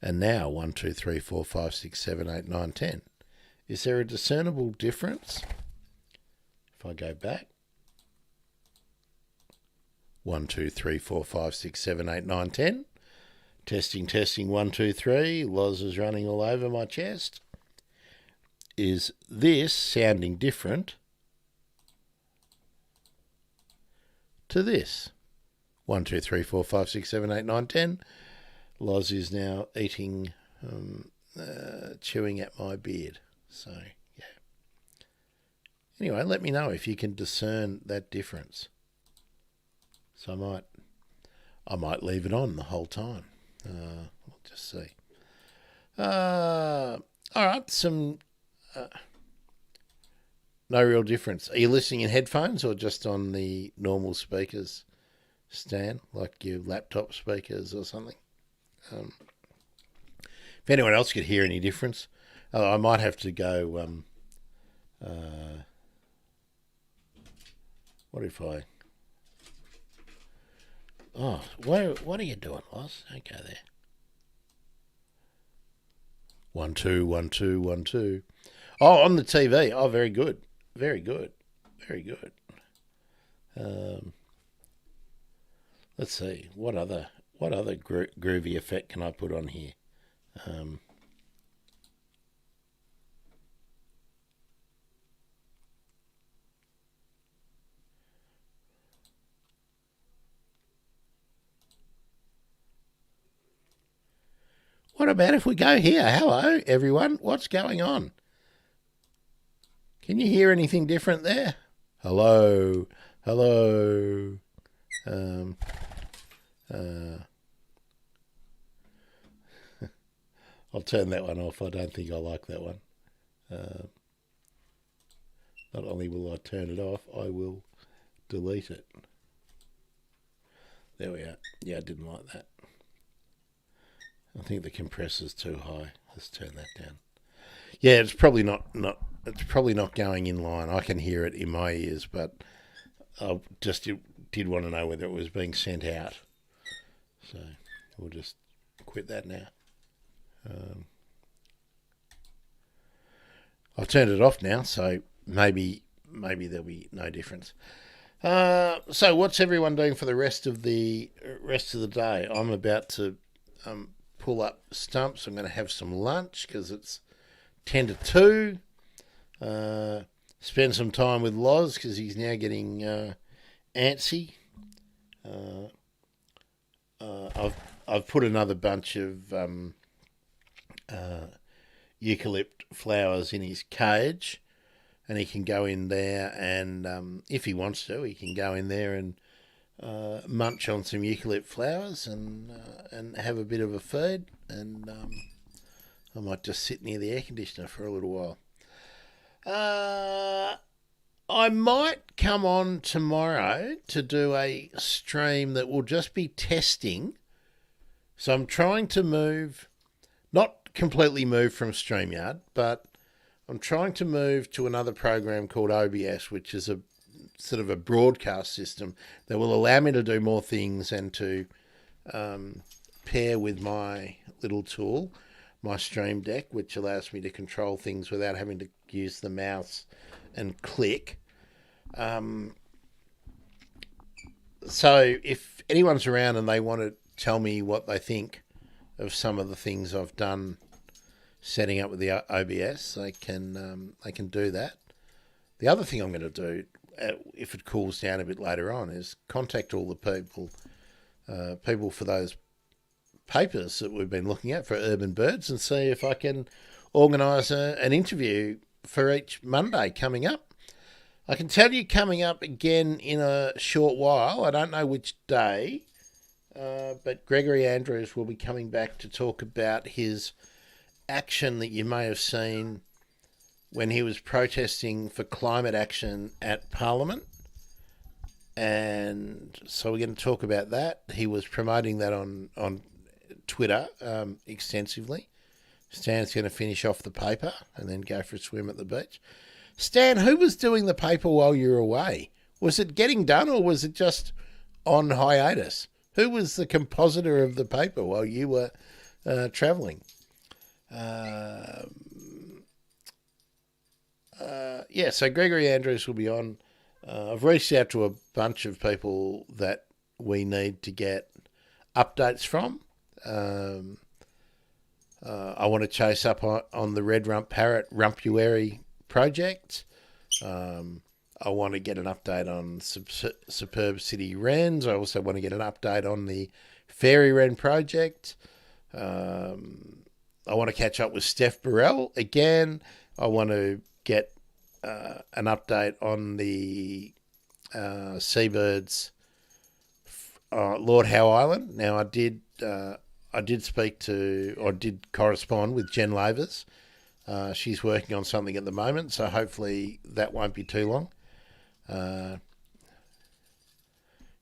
And now 1, 2, 3, 4, 5, 6, 7, 8, 9, 10. Is there a discernible difference? If I go back. 1, 2, 3, 4, 5, 6, 7, 8, 9, 10. Testing, 1, 2, 3. Loz is running all over my chest. Is this sounding different to this? 1, 2, 3, 4, 5, 6, 7, 8, 9, 10. Loz is now eating, chewing at my beard. So, yeah. Anyway, let me know if you can discern that difference. So I might leave it on the whole time. We'll just see. All right, no real difference. Are you listening in headphones or just on the normal speakers stand, like your laptop speakers or something? If anyone else could hear any difference, I might have to go. What if I? Oh, what are you doing, Loz? Don't go there. 1, 2, 1, 2, 1, 2. Oh, on the TV. Oh, very good. Very good. Very good. Let's see. What other groovy effect can I put on here? What about if we go here? Hello, everyone. What's going on? Can you hear anything different there? Hello. Hello. I'll turn that one off. I don't think I like that one. Not only will I turn it off, I will delete it. There we are. Yeah, I didn't like that. I think the compressor's too high. Let's turn that down. Yeah, it's probably not going in line. I can hear it in my ears, but I just did want to know whether it was being sent out. So we'll just quit that now. I've turned it off now, so maybe there'll be no difference. So what's everyone doing for the rest of the day? I'm about to pull up stumps. I'm going to have some lunch because it's 10 to 2. Spend some time with Loz because he's now getting antsy. I've put another bunch of eucalypt flowers in his cage, and he can go in there and if he wants to, he can go in there and munch on some eucalypt flowers and have a bit of a feed. And I might just sit near the air conditioner for a little while. I might come on tomorrow to do a stream that will just be testing. So I'm trying to not completely move from StreamYard, but I'm trying to move to another program called OBS, which is a sort of a broadcast system that will allow me to do more things and to pair with my little tool, my Stream Deck, which allows me to control things without having to use the mouse and click. So if anyone's around and they want to tell me what they think of some of the things I've done setting up with the OBS, they can do that. The other thing I'm going to do, if it cools down a bit later on, is contact all the people for those papers that we've been looking at for urban birds and see if I can organise an interview for each Monday coming up. I can tell you coming up again in a short while. I don't know which day, but Gregory Andrews will be coming back to talk about his action that you may have seen when he was protesting for climate action at Parliament. And so we're going to talk about that. He was promoting that on Twitter extensively. Stan's going to finish off the paper and then go for a swim at the beach. Stan, who was doing the paper while you were away? Was it getting done or was it just on hiatus? Who was the compositor of the paper while you were travelling? So Gregory Andrews will be on. I've reached out to a bunch of people that we need to get updates from. I want to chase up on the red rump parrot rumpuary project. I want to get an update on superb city wrens. I also want to get an update on the fairy wren project. I want to catch up with Steph Burrell again. I want to get an update on the seabirds, Lord Howe Island. Now, I did correspond with Jen Lavers. She's working on something at the moment, so hopefully that won't be too long.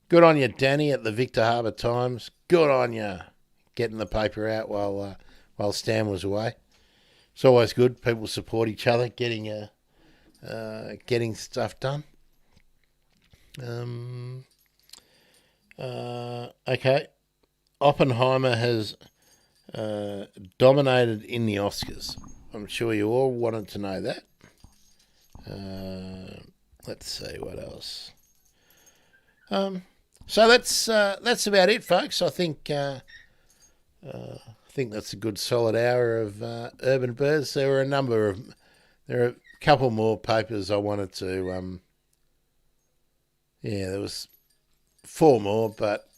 Good on you, Danny, at the Victor Harbour Times. Good on you, getting the paper out while Stan was away. It's always good. People support each other, getting stuff done. Okay. Oppenheimer has dominated in the Oscars. I'm sure you all wanted to know that. Let's see what else. So that's about it, folks. I think that's a good solid hour of urban birds. There are a couple more papers I wanted to. There was 4 more, but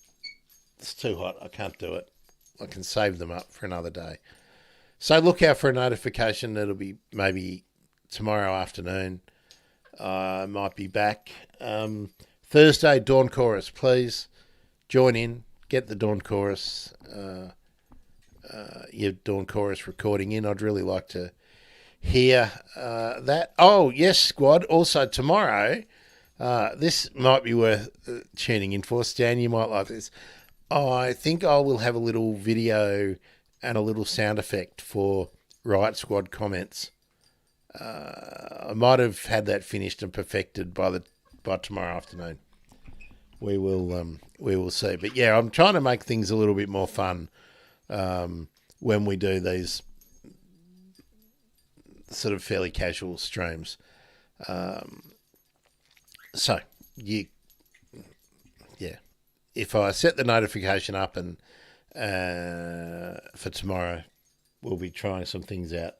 it's too hot. I can't do it. I can save them up for another day. So look out for a notification. It'll be maybe tomorrow afternoon. I might be back. Thursday, Dawn Chorus. Please join in. Get the Dawn Chorus. Your Dawn Chorus recording in. I'd really like to hear that. Oh, yes, squad. Also tomorrow, this might be worth tuning in for. Stan, you might like this. I think I will have a little video and a little sound effect for Riot Squad comments. I might have had that finished and perfected by tomorrow afternoon. We will see. But yeah, I'm trying to make things a little bit more fun when we do these sort of fairly casual streams. So if I set the notification up and for tomorrow, we'll be trying some things out.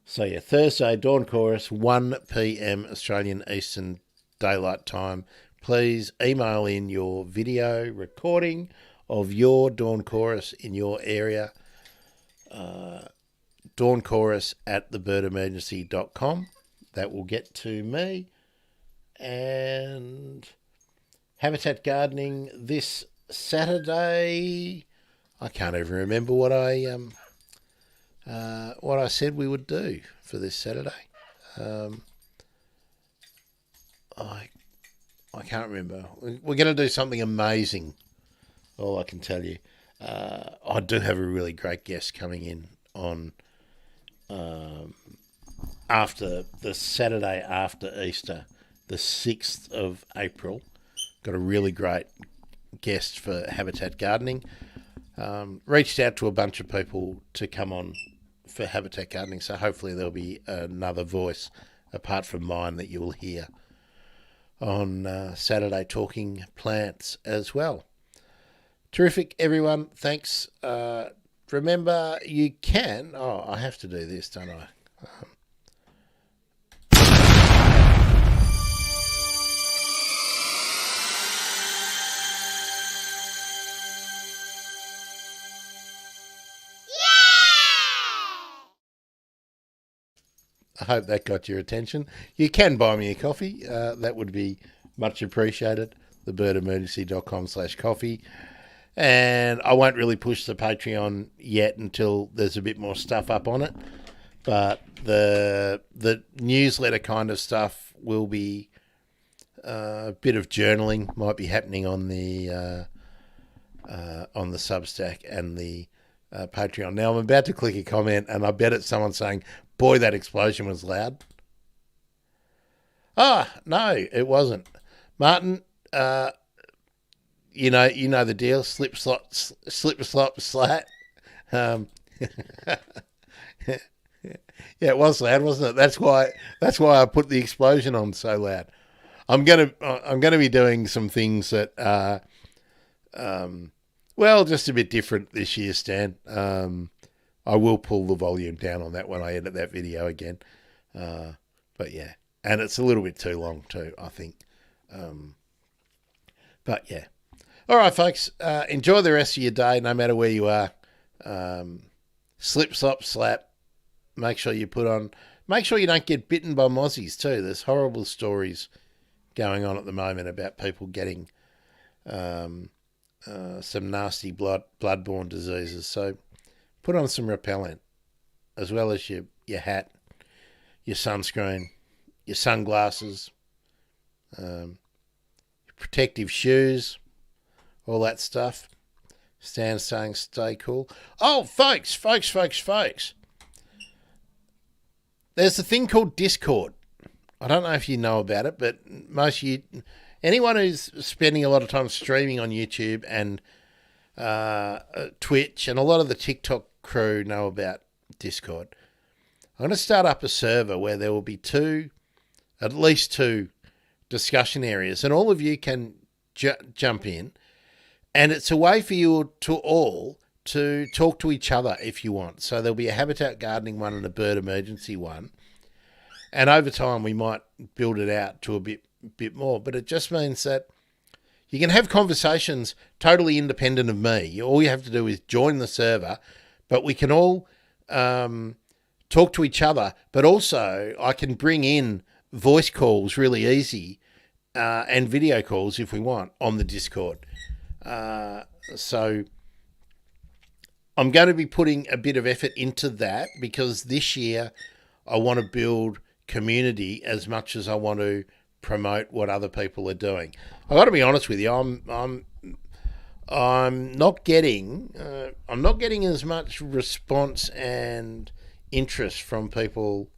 So yeah, Thursday, Dawn Chorus, 1 p.m. Australian Eastern Daylight Time. Please email in your video recording of your Dawn Chorus in your area. dawnchorus@thebirdemergency.com. That will get to me. And Habitat Gardening this Saturday. I can't even remember what I said we would do for this Saturday. I can't remember. We're going to do something amazing. All I can tell you. I do have a really great guest coming in on after the Saturday after Easter, the 6th of April. Got a really great guest for Habitat Gardening. Reached out to a bunch of people to come on for Habitat Gardening, so hopefully there'll be another voice apart from mine that you will hear on Saturday talking plants as well. Terrific, everyone. Thanks. Remember, you can... Oh, I have to do this, don't I? I hope that got your attention. You can buy me a coffee. That would be much appreciated. thebirdemergency.com/coffee. And I won't really push the Patreon yet until there's a bit more stuff up on it. But the newsletter kind of stuff will be a bit of journaling might be happening on the Substack and the Patreon. Now I'm about to click a comment, and I bet it's someone saying, "Boy, that explosion was loud." No, it wasn't, Martin. You know the deal. Slip, slop, slat. Yeah, it was loud, wasn't it? That's why I put the explosion on so loud. I'm gonna be doing some things that are, just a bit different this year, Stan. I will pull the volume down on that when I edit that video again. But yeah, and it's a little bit too long too, I think. But yeah. All right, folks. Enjoy the rest of your day, no matter where you are. Slip, slop, slap. Make sure you make sure you don't get bitten by mozzies too. There's horrible stories going on at the moment about people getting some nasty bloodborne diseases. So put on some repellent, as well as your hat, your sunscreen, your sunglasses, protective shoes, all that stuff. Stan's saying stay cool. Oh, folks. There's a thing called Discord. I don't know if you know about it, but anyone who's spending a lot of time streaming on YouTube and Twitch, and a lot of the TikTok crew know about Discord. I'm going to start up a server where there will be at least two discussion areas, and all of you can jump in, and it's a way for you to all to talk to each other if you want. So there'll be a Habitat Gardening one and a Bird Emergency one, and over time we might build it out to a bit more, but it just means that you can have conversations totally independent of me. All you have to do is join the server, but we can all talk to each other, but also I can bring in voice calls really easy and video calls if we want on the Discord. So I'm going to be putting a bit of effort into that, because this year I want to build community as much as I want to promote what other people are doing. I've got to be honest with you, I'm not getting as much response and interest from people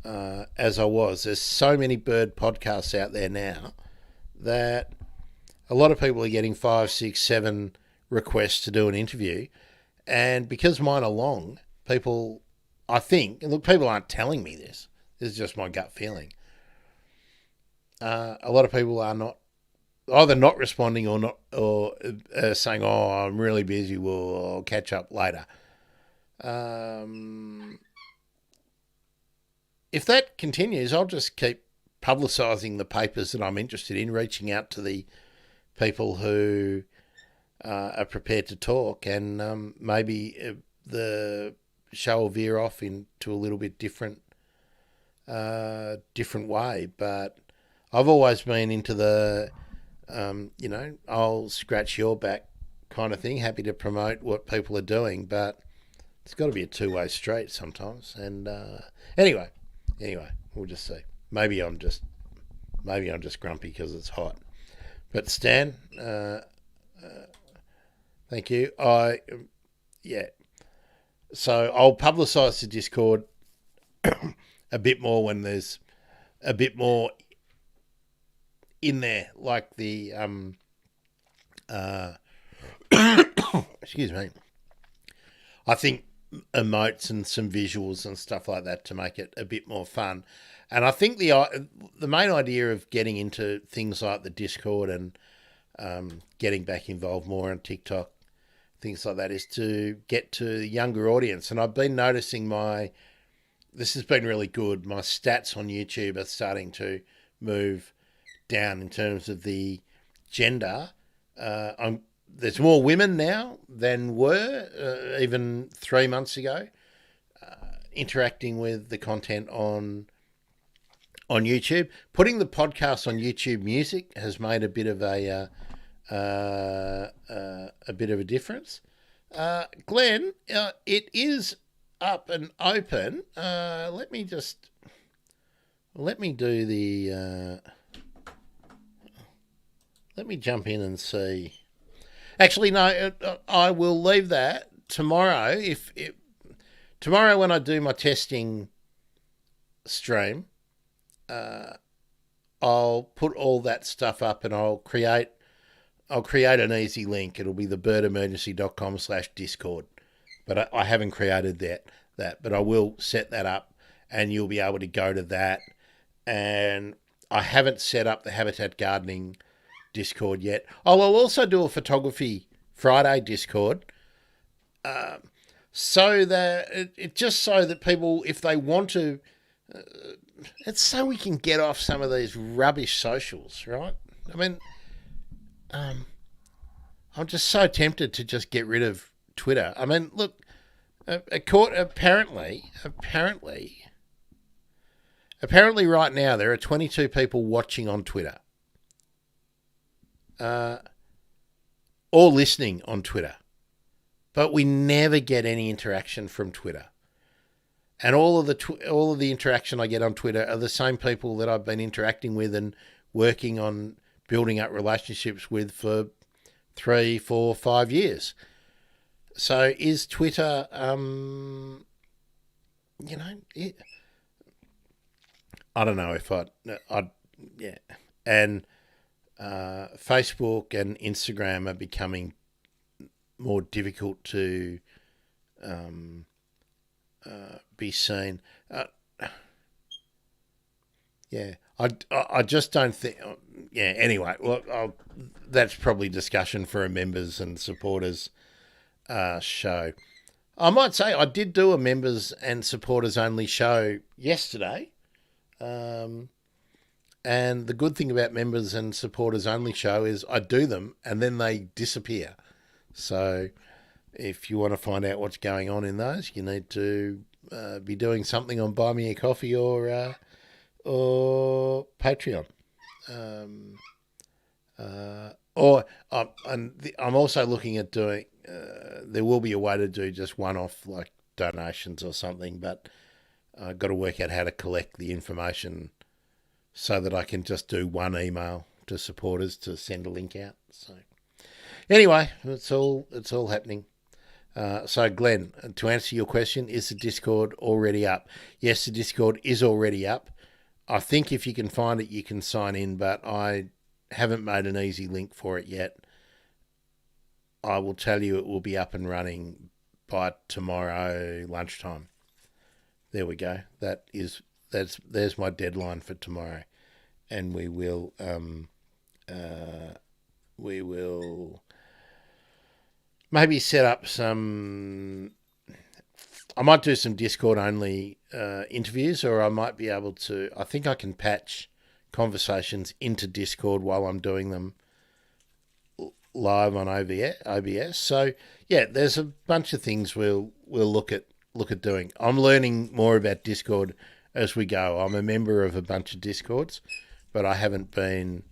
as I was. There's so many bird podcasts out there now that a lot of people are getting 5, 6, 7 requests to do an interview. And because mine are long, people, I think, and look, people aren't telling me this. This is just my gut feeling. A lot of people are not either not responding or not, or saying, "Oh, I'm really busy. We'll catch up later." If that continues, I'll just keep publicising the papers that I'm interested in, reaching out to the people who are prepared to talk, and maybe the show will veer off into a little bit different way. But I've always been into the, I'll scratch your back kind of thing. Happy to promote what people are doing, but it's got to be a two-way street sometimes. And anyway, we'll just see. Maybe I'm just grumpy because it's hot. But Stan, thank you. So I'll publicise the Discord a bit more when there's a bit more in there, like the excuse me. I think emotes and some visuals and stuff like that to make it a bit more fun. And I think the main idea of getting into things like the Discord and getting back involved more on TikTok, things like that, is to get to the younger audience. And I've been noticing this has been really good. My stats on YouTube are starting to move down in terms of the gender. There's more women now than were even 3 months ago interacting with the content on YouTube. Putting the podcast on YouTube Music has made a bit of a difference. Glenn, it is up and open. Let me jump in and see. Actually, no, I will leave that tomorrow. Tomorrow when I do my testing stream, I'll put all that stuff up and I'll create an easy link. It'll be thebirdemergency.com/Discord. But I haven't created that, but I will set that up and you'll be able to go to that. And I haven't set up the Habitat Gardening Discord yet. I'll also do a Photography Friday Discord, so that so that people, if they want to, it's so we can get off some of these rubbish socials, right? I mean, I'm just so tempted to just get rid of Twitter. I mean, look, apparently right now there are 22 people watching on Twitter. Or listening on Twitter, but we never get any interaction from Twitter. And all of the interaction I get on Twitter are the same people that I've been interacting with and working on building up relationships with for 3, 4, 5 years. So is Twitter, I don't know if yeah. And Facebook and Instagram are becoming more difficult to be seen. I just don't think. Anyway, well, that's probably discussion for a members and supporters show. I might say I did do a members and supporters only show yesterday. And the good thing about members and supporters only show is I do them and then they disappear. So if you want to find out what's going on in those, you need to be doing something on Buy Me a Coffee or Patreon. I'm also looking at doing. There will be a way to do just one-off like donations or something, but I've got to work out how to collect the information so that I can just do one email to supporters to send a link out. So anyway, it's all happening. So, Glenn, to answer your question, is the Discord already up? Yes, the Discord is already up. I think if you can find it, you can sign in, but I haven't made an easy link for it yet. I will tell you it will be up and running by tomorrow lunchtime. There we go. There's my deadline for tomorrow, and we will maybe set up some. I might do some Discord only interviews, or I might be able to. I think I can patch conversations into Discord while I'm doing them live on OBS. So yeah, there's a bunch of things we'll look at doing. I'm learning more about Discord as we go. I'm a member of a bunch of Discords, but I haven't been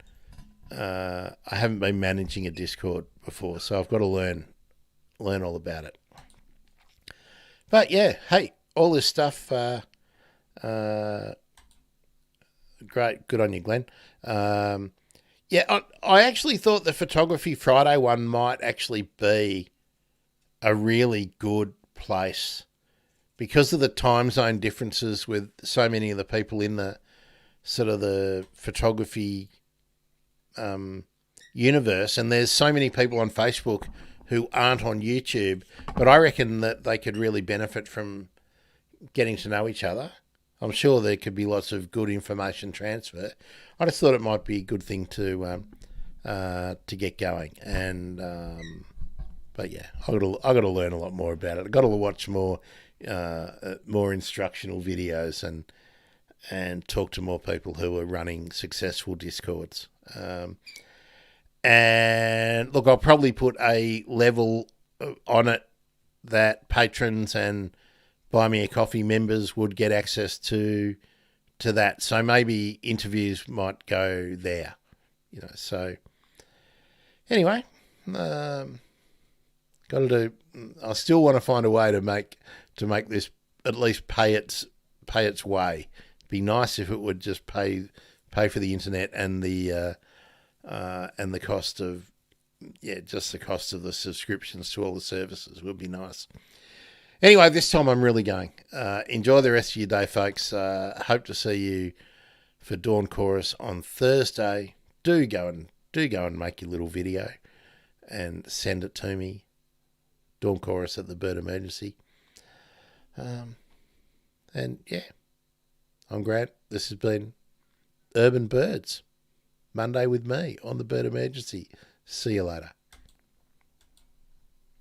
managing a Discord before, so I've got to learn all about it. But yeah, hey, all this stuff, great, good on you, Glenn. Yeah, I actually thought the Photography Friday one might actually be a really good place because of the time zone differences with so many of the people in the sort of the photography universe, and there's so many people on Facebook who aren't on YouTube, but I reckon that they could really benefit from getting to know each other. I'm sure there could be lots of good information transfer. I just thought it might be a good thing to get going, and but yeah, I got to learn a lot more about it. I got to watch more instructional videos and talk to more people who are running successful Discords. And look, I'll probably put a level on it that patrons and Buy Me a Coffee members would get access to that. So maybe interviews might go there, So anyway, got to do. I still want to find a way to make this at least pay its way. It'd be nice if it would just pay for the internet and the cost of just the cost of the subscriptions to all the services would be nice. Anyway, this time I'm really going. Enjoy the rest of your day, folks. Hope to see you for Dawn Chorus on Thursday. Do go and make your little video and send it to me. Dawn Chorus at the Bird Emergency. And yeah, I'm Grant. This has been Urban Birds. Monday with me on the Bird Emergency. See you later.